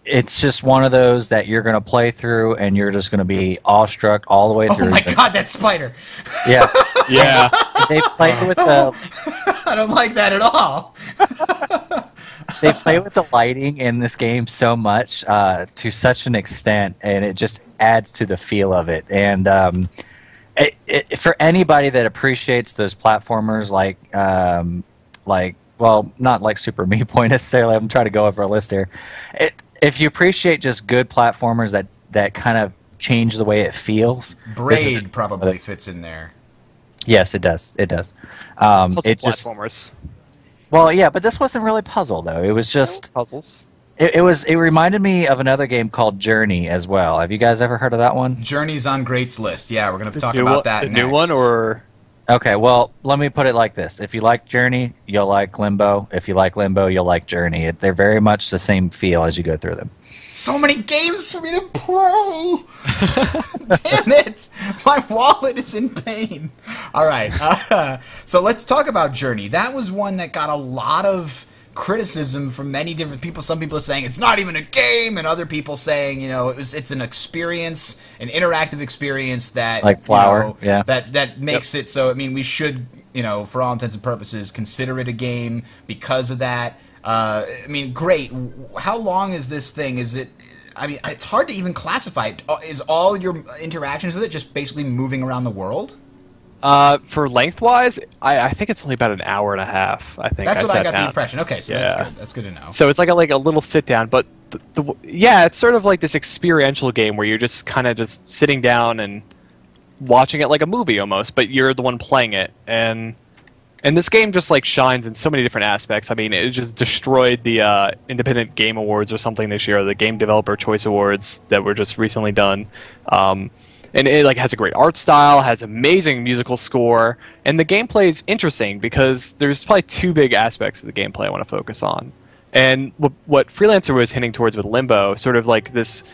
it's just one of those that you're going to play through and you're just going to be awestruck all the way through. Oh my god, that spider! Yeah. Yeah. They play with the I don't like that at all. they play with the lighting in this game so much to such an extent, and it just adds to the feel of it. And for anybody that appreciates those platformers, well, not like Super Meat Boy necessarily. I'm trying to go over a list here. If you appreciate just good platformers that kind of change the way it feels, Braid probably fits in there. Yes, it does. It does. Puzzle It just platformers. well, yeah, but this wasn't really puzzle though. It was just Puzzles. it reminded me of another game called Journey as well. Have you guys ever heard of that one? Journey's on Great's list. Yeah, we're going to talk New about one- that the next. new one, or Okay, well, let me put it like this. If you like Journey, you'll like Limbo. If you like Limbo, you'll like Journey. They're very much the same feel as you go through them. So many games for me to play! Damn it! My wallet is in pain. All right, so let's talk about Journey. That was one that got a lot of criticism from many different people. Some people are saying it's not even a game, and other people saying it's an experience, an interactive experience that Like Flower, yeah. that makes it so. I mean, we should for all intents and purposes consider it a game because of that. I mean, great. How long is this thing? Is it? I mean, it's hard to even classify it. Is all your interactions with it just basically moving around the world? for lengthwise, I think it's only about an hour and a half. I think That's what I sat got the down. impression. Okay, so Yeah. that's good. That's good to know. So it's like a little sit down, but yeah, it's sort of like this experiential game where you're just kind of just sitting down and watching it like a movie almost, but you're the one playing it. And this game just like shines in so many different aspects. I mean, it just destroyed the Independent Game Awards or something this year, the Game Developer Choice Awards that were just recently done. And it like has a great art style, has amazing musical score, and the gameplay is interesting because there's probably two big aspects of the gameplay I want to focus on. And what Freelancer was hinting towards with Limbo, sort of like this,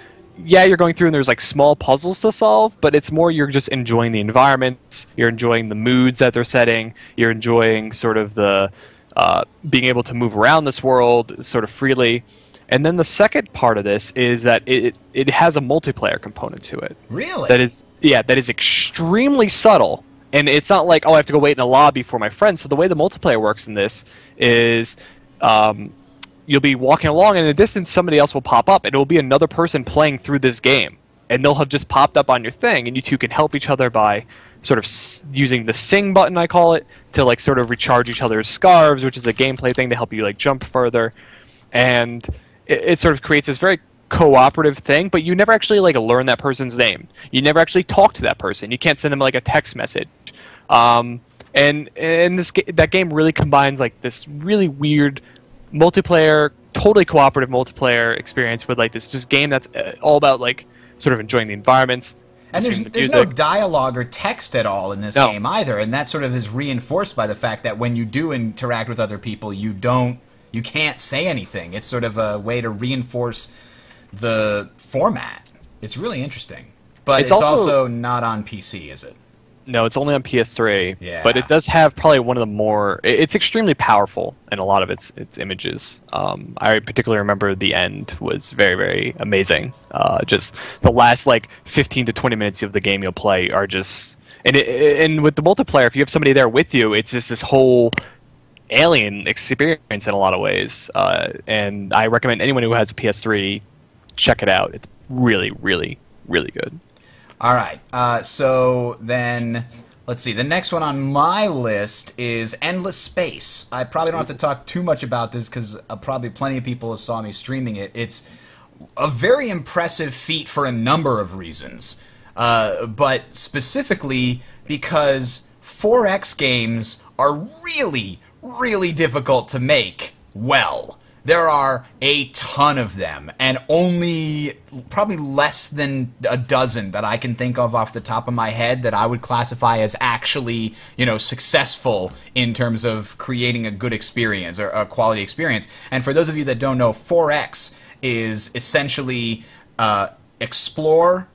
yeah, you're going through and there's like small puzzles to solve, but it's more you're just enjoying the environment, you're enjoying the moods that they're setting, you're enjoying sort of the being able to move around this world sort of freely. And then the second part of this is that it has a multiplayer component to it. Really? That is extremely subtle. And it's not like, oh, I have to go wait in a lobby for my friends. So the way the multiplayer works in this is you'll be walking along, and in the distance, somebody else will pop up, and it will be another person playing through this game. And they'll have just popped up on your thing, and you two can help each other by sort of using the sing button, I call it, to like sort of recharge each other's scarves, which is a gameplay thing to help you like jump further. And it sort of creates this very cooperative thing, but you never actually like learn that person's name. You never actually talk to that person. You can't send them like a text message. And that game really combines like this really weird multiplayer, totally cooperative multiplayer experience with like this just game that's all about like sort of enjoying the environments. And there's no dialogue or text at all in this game either, and that sort of is reinforced by the fact that when you do interact with other people, you can't say anything. It's sort of a way to reinforce the format. It's really interesting. But it's also not on PC, is it? No, it's only on PS3. Yeah. But it does have probably one of the more... It's extremely powerful in a lot of its images. I particularly remember the end was very, very amazing. Just the last like 15 to 20 minutes of the game you'll play are just... And with the multiplayer, if you have somebody there with you, it's just this whole alien experience in a lot of ways. And I recommend anyone who has a PS3, check it out. It's really, really, really good. All right, so then, let's see. The next one on my list is Endless Space. I probably don't have to talk too much about this because probably plenty of people saw me streaming it. It's a very impressive feat for a number of reasons, but specifically because 4X games are really, really difficult to make well. There are a ton of them, and only probably less than a dozen that I can think of off the top of my head that I would classify as actually, successful in terms of creating a good experience or a quality experience. And for those of you that don't know, 4X is essentially explore,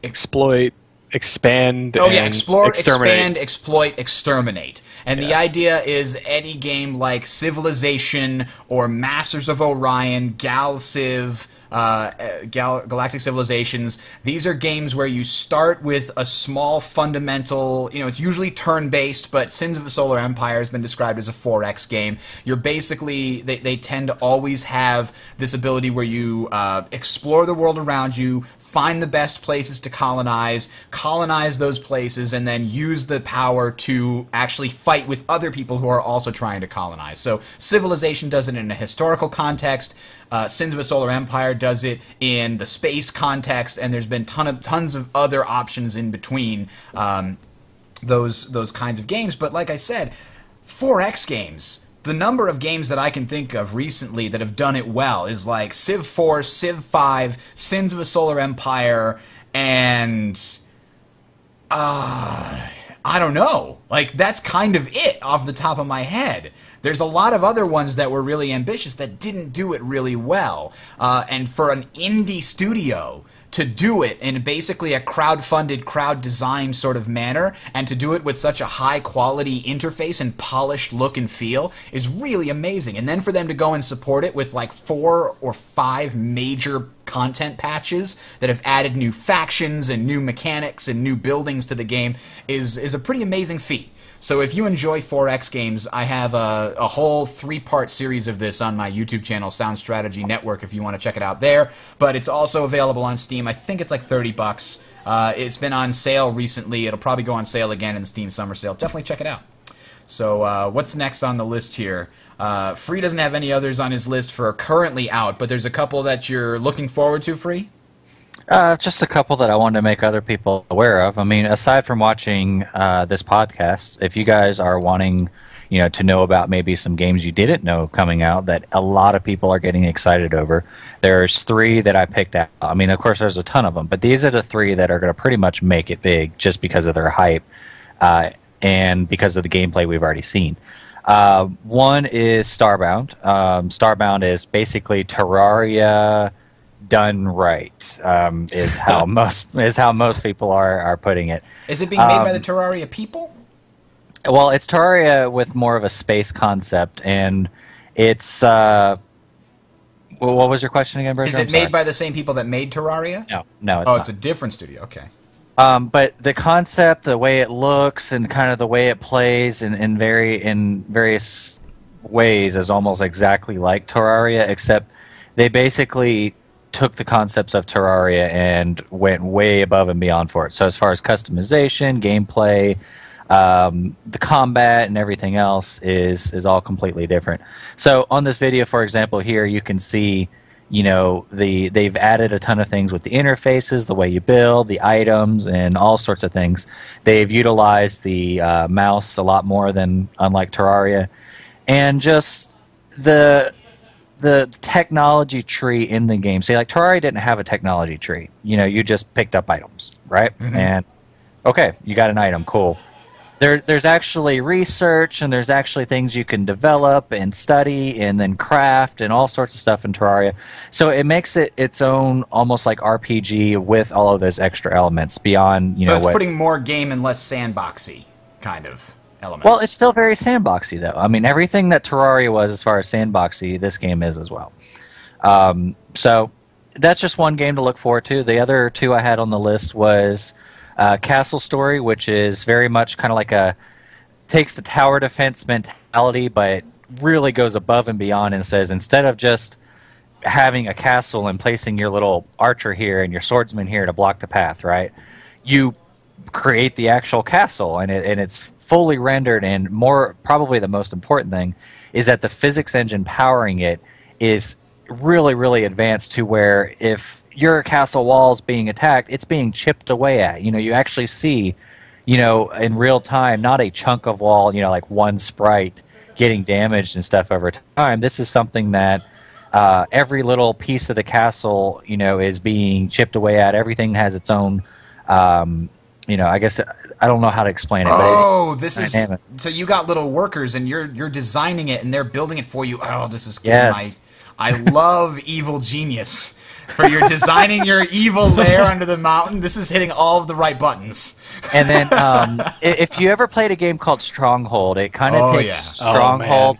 exploit, expand, explore, exterminate. expand, exploit, exterminate. And the idea is any game like Civilization or Masters of Orion, Galciv, Galactic Civilizations, these are games where you start with a small fundamental, it's usually turn-based, but Sins of the Solar Empire has been described as a 4X game. You're basically, they tend to always have this ability where you explore the world around you, find the best places to colonize those places, and then use the power to actually fight with other people who are also trying to colonize. So Civilization does it in a historical context. Sins of a Solar Empire does it in the space context, and there's been tons of other options in between those kinds of games. But like I said, 4X games, the number of games that I can think of recently that have done it well is like Civ 4, Civ 5, Sins of a Solar Empire, and I don't know. Like, that's kind of it off the top of my head. There's a lot of other ones that were really ambitious that didn't do it really well. And for an indie studio to do it in basically a crowd-funded, crowd-designed sort of manner, and to do it with such a high-quality interface and polished look and feel is really amazing. And then for them to go and support it with like 4 or 5 major content patches that have added new factions and new mechanics and new buildings to the game is a pretty amazing feat. So if you enjoy 4X games, I have a whole 3-part series of this on my YouTube channel, Sound Strategy Network, if you want to check it out there. But it's also available on Steam. I think it's like $30. It's been on sale recently. It'll probably go on sale again in the Steam Summer Sale. Definitely check it out. So what's next on the list here? Free doesn't have any others on his list for currently out, but there's a couple that you're looking forward to, Free? Just a couple that I wanted to make other people aware of. I mean, aside from watching this podcast, if you guys are wanting, to know about maybe some games you didn't know coming out that a lot of people are getting excited over, there's 3 that I picked out. I mean, of course, there's a ton of them, but these are the 3 that are going to pretty much make it big just because of their hype and because of the gameplay we've already seen. One is Starbound. Starbound is basically Terraria done right, is how most people are putting it. Is it being made by the Terraria people? Well, it's Terraria with more of a space concept, and it's what was your question again, Bridger? Is it made by the same people that made Terraria? No, it's not. It's a different studio. Okay. But the concept, the way it looks, and kind of the way it plays in various ways is almost exactly like Terraria, except they basically took the concepts of Terraria and went way above and beyond for it. So as far as customization, gameplay, the combat, and everything else is all completely different. So on this video, for example, here you can see, they've added a ton of things with the interfaces, the way you build, the items, and all sorts of things. They've utilized the mouse a lot more than unlike Terraria, and just the technology tree in the game. See, like Terraria didn't have a technology tree. You just picked up items, right? Mm-hmm. And okay, you got an item, cool. There's actually research, and there's actually things you can develop and study and then craft and all sorts of stuff in Terraria. So it makes it its own almost like RPG with all of those extra elements beyond, So it's putting more game and less sandboxy kind of elements. Well, it's still very sandboxy, though. I mean, everything that Terraria was as far as sandboxy, this game is as well. So that's just one game to look forward to. The other 2 I had on the list was Castle Story, which is very much kind of like takes the tower defense mentality, but really goes above and beyond and says, instead of just having a castle and placing your little archer here and your swordsman here to block the path, right? You create the actual castle, and it's fully rendered, and probably the most important thing is that the physics engine powering it is really, really advanced to where if your castle wall's being attacked, it's being chipped away at. You actually see, in real time, not a chunk of wall, like one sprite getting damaged and stuff over time. This is something that every little piece of the castle, is being chipped away at. Everything has its own, I guess I don't know how to explain it. Oh, but this is dynamic. so you got little workers and you're designing it and they're building it for you. Oh, this is good. Yes. I love Evil Genius. For your designing your evil lair under the mountain, this is hitting all of the right buttons. And then, if you ever played a game called Stronghold, it kind of takes yeah. Stronghold,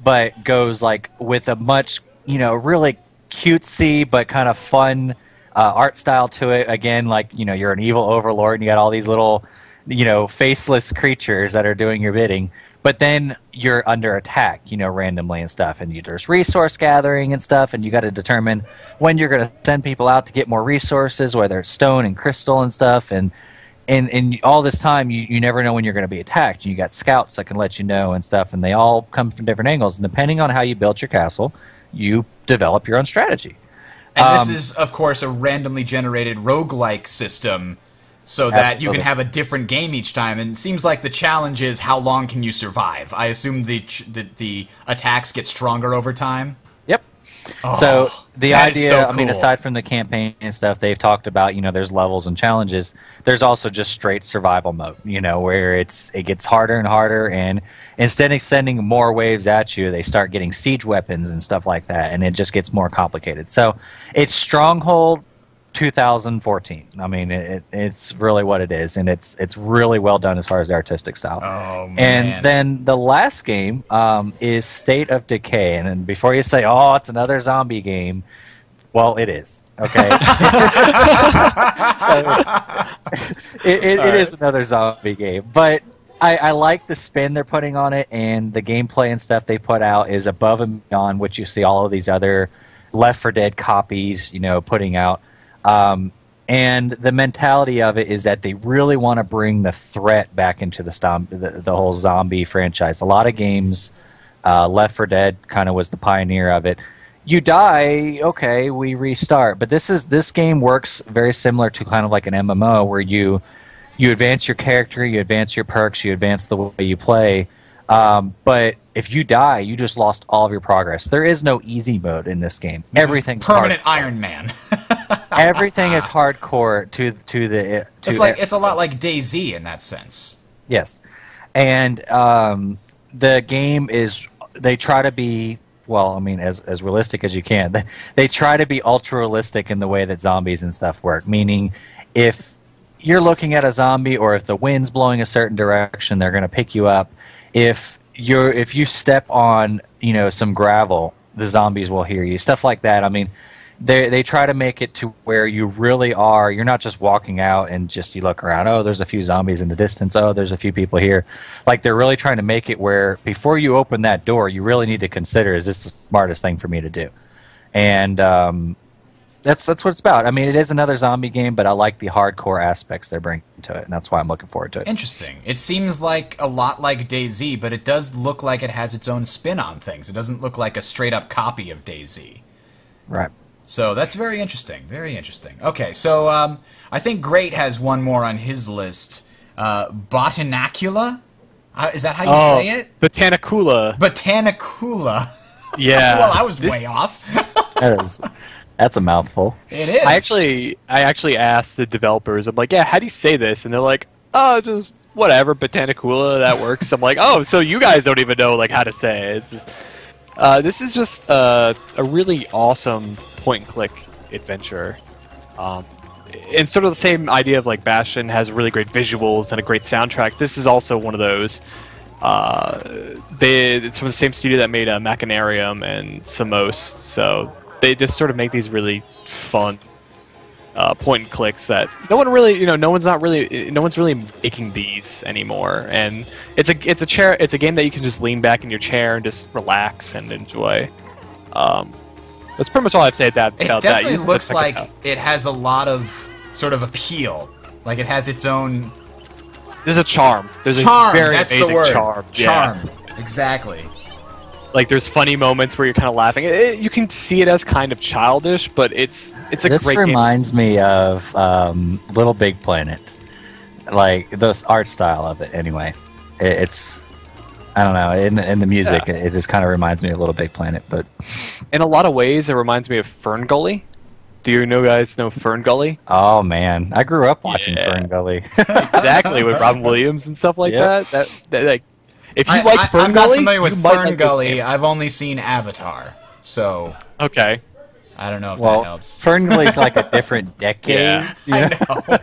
but goes like with a much, really cutesy but kind of fun art style to it. Again, like you're an evil overlord, and you got all these little, faceless creatures that are doing your bidding. But then you're under attack, randomly and stuff, and there's resource gathering and stuff, and you got to determine when you're going to send people out to get more resources, whether it's stone and crystal and stuff, and all this time you never know when you're going to be attacked. You got scouts that can let you know and stuff, and they all come from different angles, and depending on how you built your castle, you develop your own strategy. And this is, of course, a randomly generated roguelike system, so that you can have a different game each time. And it seems like the challenge is how long can you survive. I assume the attacks get stronger over time. Yep. Oh, so the that is idea, so I mean, cool. aside from the campaign and stuff, they've talked about, there's levels and challenges. There's also just straight survival mode, where it gets harder and harder, and instead of sending more waves at you, they start getting siege weapons and stuff like that, and it just gets more complicated. So it's Stronghold 2014. I mean, it's really what it is, and it's really well done as far as the artistic style. Oh, man. And then the last game is State of Decay. And then before you say, "Oh, it's another zombie game," well, it is. Okay, it is another zombie game, but I like the spin they're putting on it, and the gameplay and stuff they put out is above and beyond what you see all of these other Left 4 Dead copies, putting out. And the mentality of it is that they really want to bring the threat back into the whole zombie franchise. A lot of games, Left 4 Dead kind of was the pioneer of it. You die, okay, we restart. But this game works very similar to kind of like an MMO, where you advance your character, you advance your perks, you advance the way you play. But if you die, you just lost all of your progress. There is no easy mode in this game. Everything's permanent hardcore. Iron Man. Everything is hardcore to the. It's a lot like DayZ in that sense. Yes, and the game is. They try to be, well, I mean, as realistic as you can. They try to be ultra realistic in the way that zombies and stuff work. Meaning, if you're looking at a zombie, or if the wind's blowing a certain direction, they're going to pick you up. If you step on some gravel, the zombies will hear you. Stuff like that. I mean, they try to make it to where you really are. You're not just walking out and just you look around. Oh, there's a few zombies in the distance. Oh, there's a few people here. Like, they're really trying to make it where before you open that door, you really need to consider, is this the smartest thing for me to do? And that's what it's about. I mean, it is another zombie game, but I like the hardcore aspects they're bringing to it, and that's why I'm looking forward to it. Interesting. It seems like a lot like DayZ, but it does look like it has its own spin on things. It doesn't look like a straight-up copy of DayZ. Right. So that's very interesting. Very interesting. Okay, so I think Great has one more on his list. Botanacula? Is that how you say it? Botanicula. Botanicula. Yeah. Well, I was way off. That's a mouthful. It is. I actually asked the developers, I'm like, yeah, how do you say this? And they're like, oh, just whatever, Botanicula, that works. I'm like, oh, so you guys don't even know how to say it. It's just, this is just a really awesome point-and-click adventure. And sort of the same idea of Bastion has really great visuals and a great soundtrack. This is also one of those. It's from the same studio that made Machinarium and Samos, so they just sort of make these really fun point and clicks that no one's really making these anymore. And it's a game that you can just lean back in your chair and just relax and enjoy. That's pretty much all I've said about that. It definitely looks like it has a lot of sort of appeal. Like it has its own. There's a charm. There's charm. a very That's amazing the word. charm. Charm. Yeah. Exactly. Like there's funny moments where you're kind of laughing. You can see it as kind of childish, but it's a great game. This reminds me of Little Big Planet, like the art style of it. Anyway, I don't know. In the music, it just kind of reminds me of Little Big Planet. But In a lot of ways, it reminds me of Fern Gully. Do you guys know Fern Gully? oh man, I grew up watching Yeah. Fern Gully. Exactly, with Robin Williams and stuff like Yep. that. Like, if you like Fern I'm Gully, not familiar with you might Fern like this Gully. game. I've only seen Avatar, so Okay. I don't know if that Well, helps. Fern Gully's like a different decade. Yeah, you know? I know.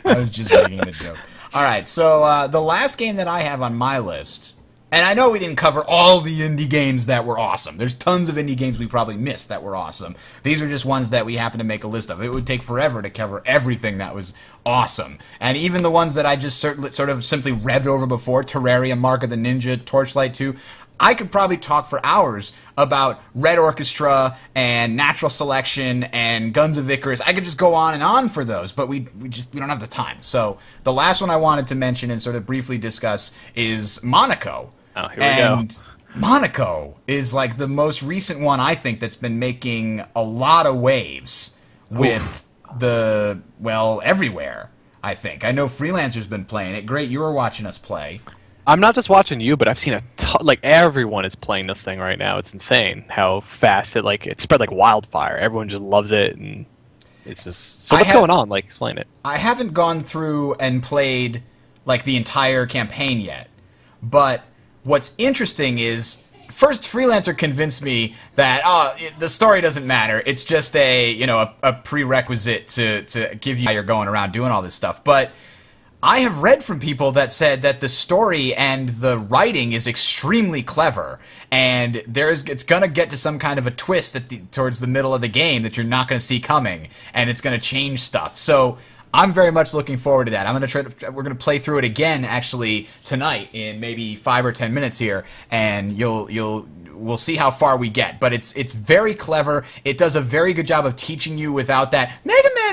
I was just making the joke. All right, so the last game that I have on my list, and I know we didn't cover all the indie games that were awesome. There's tons of indie games we probably missed that were awesome. These are just ones that we happen to make a list of. It would take forever to cover everything that was awesome. And even the ones that I just sort of simply read over before, Terraria, Mark of the Ninja, Torchlight 2, I could probably talk for hours about Red Orchestra and Natural Selection and Guns of Icarus. I could just go on and on for those, but we don't have the time. So the last one I wanted to mention and sort of briefly discuss is Monaco. Oh, here we go. And Monaco is like the most recent one I think that's been making a lot of waves with everywhere, I think. I know Freelancer's been playing it. Great, you were watching us play. I'm not just watching you, but I've seen like everyone is playing this thing right now. It's insane how fast it spread like wildfire. Everyone just loves it, and it's just so. What's going on? Like, explain it. I haven't gone through and played like the entire campaign yet, but what's interesting is first Freelancer convinced me that the story doesn't matter. It's just a prerequisite to give you how you're going around doing all this stuff, but I have read from people that said that the story and the writing is extremely clever, and it's going to get to some kind of a twist towards the middle of the game that you're not going to see coming, and it's going to change stuff. So I'm very much looking forward to that. We're going to play through it again actually tonight in maybe 5 or 10 minutes here, and we'll see how far we get. But it's very clever. It does a very good job of teaching you without that Mega Man,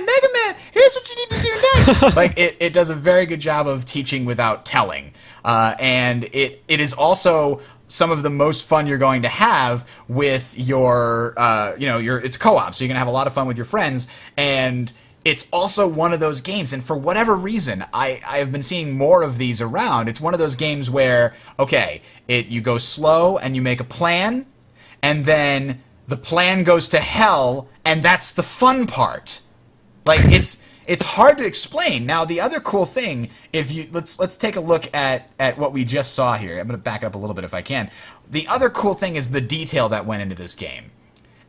here's what you need to do next. Like it does a very good job of teaching without telling. And it is also some of the most fun you're going to have with it's co-op, so you're going to have a lot of fun with your friends, and it's also one of those games, and for whatever reason, I have been seeing more of these around. It's one of those games where, okay, you go slow and you make a plan, and then the plan goes to hell, and that's the fun part. Like, it's hard to explain. Now, the other cool thing, let's take a look at what we just saw here. I'm going to back it up a little bit if I can. The other cool thing is the detail that went into this game.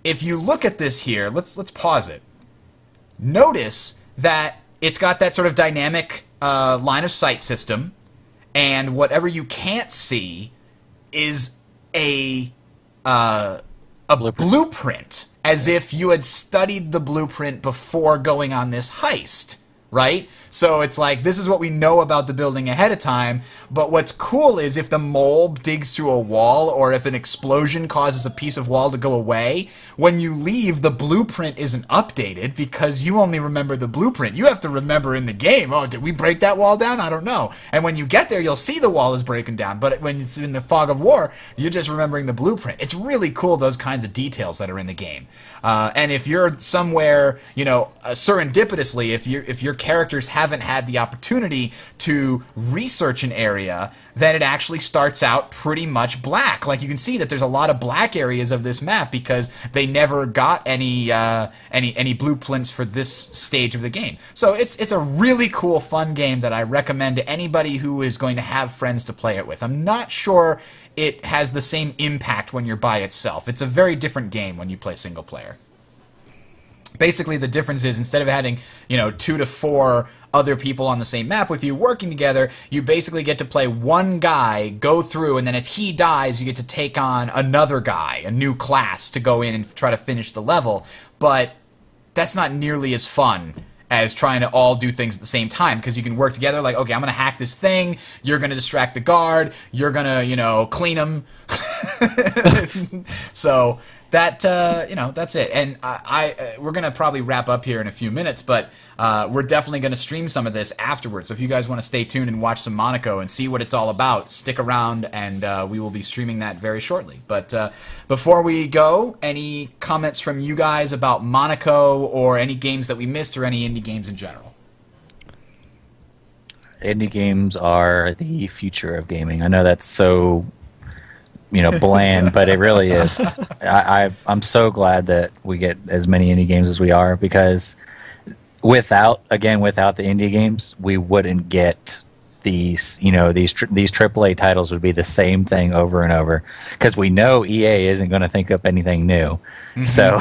If you look at this here, let's pause it. Notice that it's got that sort of dynamic line of sight system, and whatever you can't see is a blueprint, as if you had studied the blueprint before going on this heist, right? So it's like, this is what we know about the building ahead of time, but what's cool is if the mole digs through a wall, or if an explosion causes a piece of wall to go away, when you leave, the blueprint isn't updated because you only remember the blueprint. You have to remember in the game, oh, did we break that wall down? I don't know. And when you get there, you'll see the wall is breaking down, but when it's in the fog of war, you're just remembering the blueprint. It's really cool, those kinds of details that are in the game. And if you're somewhere, serendipitously, if your characters haven't had the opportunity to research an area, then it actually starts out pretty much black. Like, you can see that there's a lot of black areas of this map because they never got any blueprints for this stage of the game. So it's a really cool, fun game that I recommend to anybody who is going to have friends to play it with. I'm not sure it has the same impact when you're by itself. It's a very different game when you play single player. Basically, the difference is, instead of having 2 to 4 other people on the same map with you working together, you basically get to play one guy, go through, and then if he dies, you get to take on another guy, a new class, to go in and try to finish the level. But that's not nearly as fun as trying to all do things at the same time, because you can work together, like, okay, I'm going to hack this thing, you're going to distract the guard, you're going to, clean him. So that, that's it. And we're going to probably wrap up here in a few minutes, but we're definitely going to stream some of this afterwards. So if you guys want to stay tuned and watch some Monaco and see what it's all about, stick around, and we will be streaming that very shortly. But before we go, any comments from you guys about Monaco, or any games that we missed, or any indie games in general? indie games are the future of gaming. I know that's so, bland, but it really is. I'm so glad that we get as many indie games as we are, because without the indie games, we wouldn't get these AAA titles would be the same thing over and over, because we know EA isn't going to think up anything new. So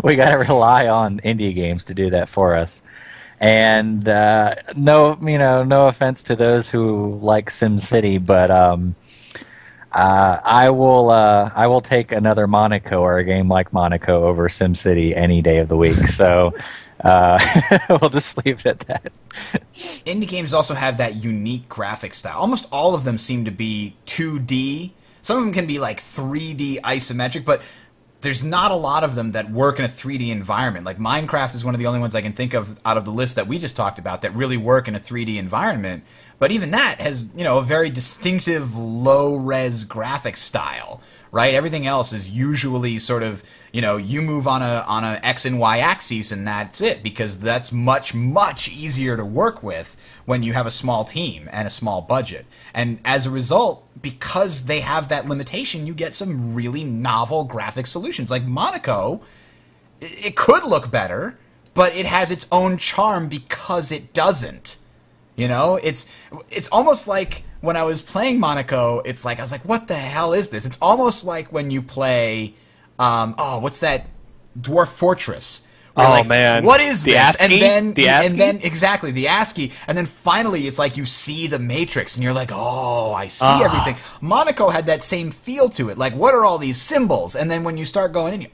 we got to rely on indie games to do that for us. And no offense to those who like SimCity, but I will take another Monaco or a game like Monaco over SimCity any day of the week. So we'll just leave it at that. Indie games also have that unique graphic style. Almost all of them seem to be 2D. Some of them can be like 3D isometric, but there's not a lot of them that work in a 3D environment. Like Minecraft is one of the only ones I can think of out of the list that we just talked about that really work in a 3D environment. But even that has, a very distinctive low-res graphic style, right? Everything else is usually sort of, you move on a X and Y axis and that's it, because that's much, much easier to work with when you have a small team and a small budget. And as a result, because they have that limitation, you get some really novel graphic solutions. Like Monaco, it could look better, but it has its own charm because it doesn't. It's almost like when I was playing Monaco, I was like, what the hell is this? It's almost like when you play, what's that? Dwarf Fortress. Man, what is the this? ASCII? And then exactly the ASCII, and then finally it's like you see the Matrix, and you're like, oh, I see everything. Monaco had that same feel to it. Like, what are all these symbols? And then when you start going in,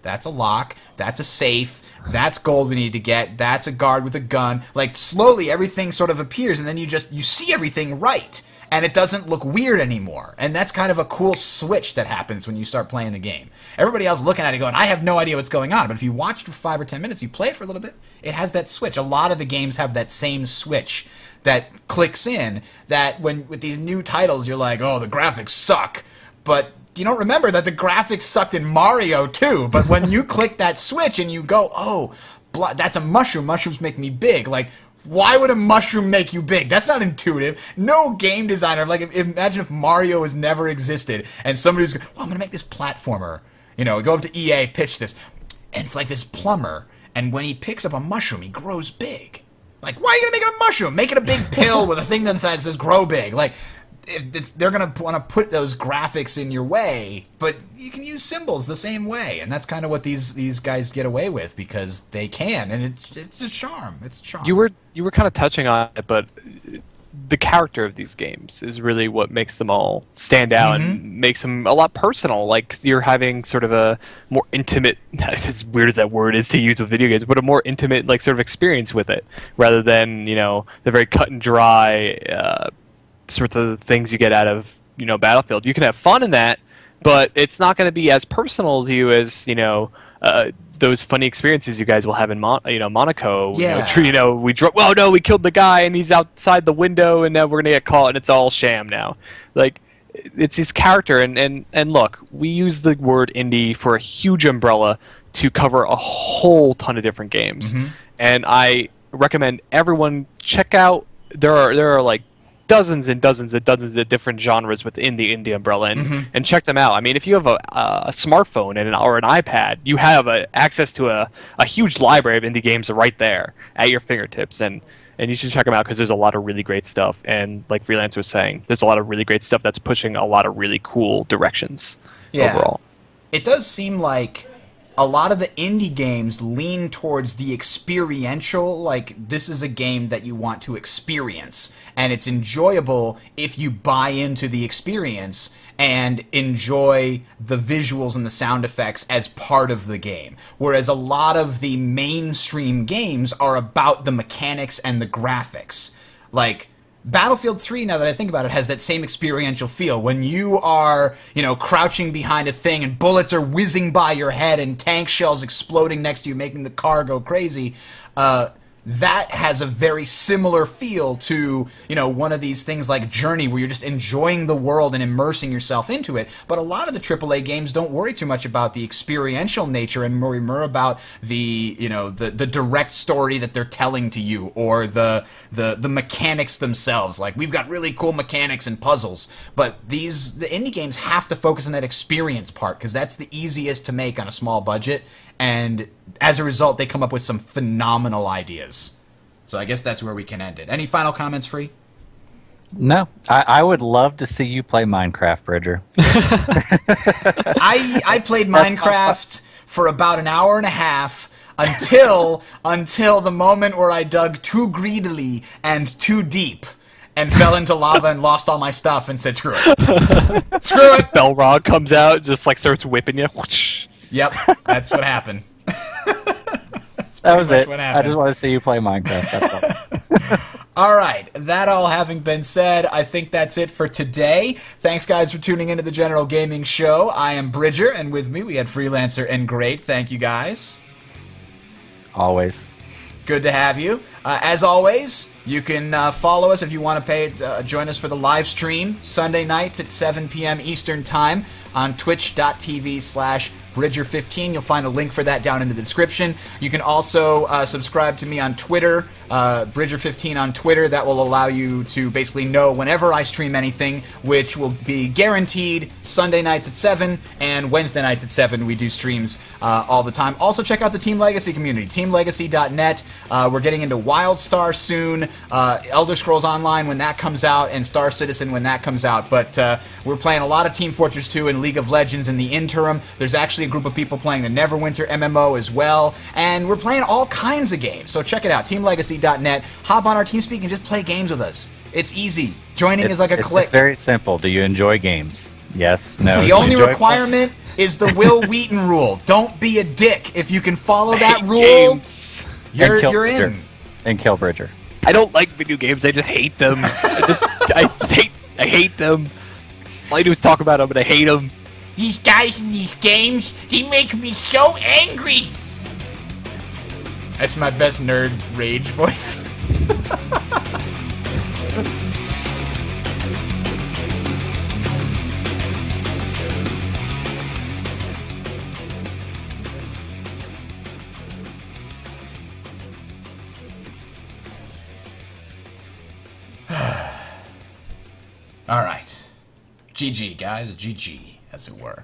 that's a lock, that's a safe, that's gold we need to get, that's a guard with a gun. Like, slowly everything sort of appears, and then you see everything right. And it doesn't look weird anymore. And that's kind of a cool switch that happens when you start playing the game. Everybody else looking at it going, I have no idea what's going on. But if you watch for 5 or 10 minutes, you play it for a little bit, it has that switch. A lot of the games have that same switch that clicks in, that with these new titles, you're like, oh, the graphics suck. But you don't remember that the graphics sucked in Mario too. But when you click that switch and you go, oh, that's a mushroom. Mushrooms make me big. Like, why would a mushroom make you big? That's not intuitive. No game designer, imagine if Mario has never existed and somebody's going, I'm going to make this platformer. Go up to EA, pitch this, and it's like this plumber, and when he picks up a mushroom, he grows big. Like, why are you going to make it a mushroom? Make it a big pill with a thing that says grow big. Like, they're going to want to put those graphics in your way, but you can use symbols the same way, and that's kind of what these guys get away with, because they can, and it's a charm. It's charm. You were kind of touching on it, but the character of these games is really what makes them all stand out and makes them a lot personal. Like, you're having sort of a more intimate, as weird as that word is to use with video games, but a more intimate sort of experience with it, rather than the very cut and dry sorts of things you get out of Battlefield. You can have fun in that, but it's not going to be as personal to you as those funny experiences you guys will have in Monaco. Yeah. We killed the guy and he's outside the window and now we're gonna get caught and it's all sham now. Like, it's his character, and look, we use the word indie for a huge umbrella to cover a whole ton of different games, and I recommend everyone check out. There are like dozens and dozens and dozens of different genres within the indie umbrella, and check them out. I mean, if you have a smartphone or an iPad, you have access to a huge library of indie games right there at your fingertips, and you should check them out, because there's a lot of really great stuff. And like Freelancer was saying, there's a lot of really great stuff that's pushing a lot of really cool directions overall. It does seem like a lot of the indie games lean towards the experiential, like, this is a game that you want to experience, and it's enjoyable if you buy into the experience and enjoy the visuals and the sound effects as part of the game. Whereas a lot of the mainstream games are about the mechanics and the graphics. Like, Battlefield 3, now that I think about it, has that same experiential feel. When you are, crouching behind a thing and bullets are whizzing by your head and tank shells exploding next to you, making the car go crazy, that has a very similar feel to, you know, one of these things like Journey, where you're just enjoying the world and immersing yourself into it. But a lot of the AAA games don't worry too much about the experiential nature and more about the, you know, the direct story that they're telling to you, or the mechanics themselves. Like, we've got really cool mechanics and puzzles, but the indie games have to focus on that experience part, because that's the easiest to make on a small budget, and as a result, they come up with some phenomenal ideas. So I guess that's where we can end it. Any final comments, Free? No, I would love to see you play Minecraft, Bridger. I played Minecraft for about an hour and a half until the moment where I dug too greedily and too deep and fell into lava and lost all my stuff and said, screw it. Screw it! Belrog comes out, just like starts whipping you. Yep, that's what happened. That was it. What I happened. just want to see you play Minecraft. That's all. All right, that all having been said, I think that's it for today. Thanks, guys, for tuning into the General Gaming Show. I am Bridger, and with me we had Freelancer and Great. Thank you, guys. Always. Good to have you. As always, you can follow us if you want to join us for the live stream Sunday nights at 7 p.m. Eastern Time on twitch.tv/Bridger15. You'll find a link for that down in the description. You can also subscribe to me on Twitter, Bridger15 on Twitter. That will allow you to basically know whenever I stream anything, which will be guaranteed Sunday nights at 7 and Wednesday nights at 7. We do streams all the time. Also, check out the Team Legacy community, teamlegacy.net. We're getting into WildStar soon, Elder Scrolls Online when that comes out, and Star Citizen when that comes out. But we're playing a lot of Team Fortress 2 and League of Legends in the interim. There's actually a group of people playing the Neverwinter MMO as well, and we're playing all kinds of games. So check it out, teamlegacy.net. Hop on our TeamSpeak and just play games with us. It's easy. Joining is like a click. It's very simple. Do you enjoy games? Yes. No. The only requirement is the Will Wheaton rule. Don't be a dick. If you can follow that rule, games. you're in. And kill Bridger. I don't like video games. I just hate them. I hate them. All I do is talk about them, and I hate them. These guys in these games, they make me so angry. That's my best nerd rage voice. All right. GG, guys. GG, as it were.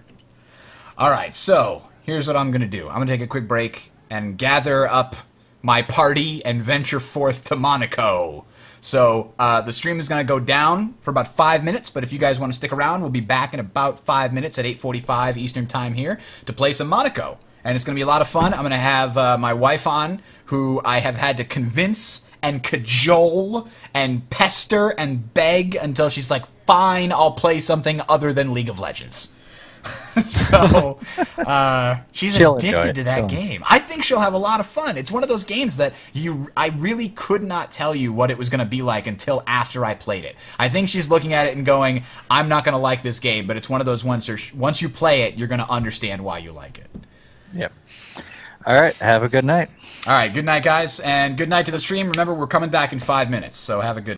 All right, so here's what I'm going to do. I'm going to take a quick break and gather up my party and venture forth to Monaco. So the stream is going to go down for about 5 minutes, but if you guys want to stick around, we'll be back in about 5 minutes at 8:45 Eastern Time here to play some Monaco. And it's going to be a lot of fun. I'm going to have my wife on, who I have had to convince and cajole and pester and beg until she's like, fine, I'll play something other than League of Legends. So she's She'll enjoy addicted it. to that game. I think she'll have a lot of fun. It's one of those games that I really could not tell you what it was going to be like until after I played it. I think she's looking at it and going, I'm not going to like this game, but it's one of those ones where once you play it, you're going to understand why you like it. Yep. All right. Have a good night. All right, good night, guys, and good night to the stream. Remember, we're coming back in 5 minutes, so have a good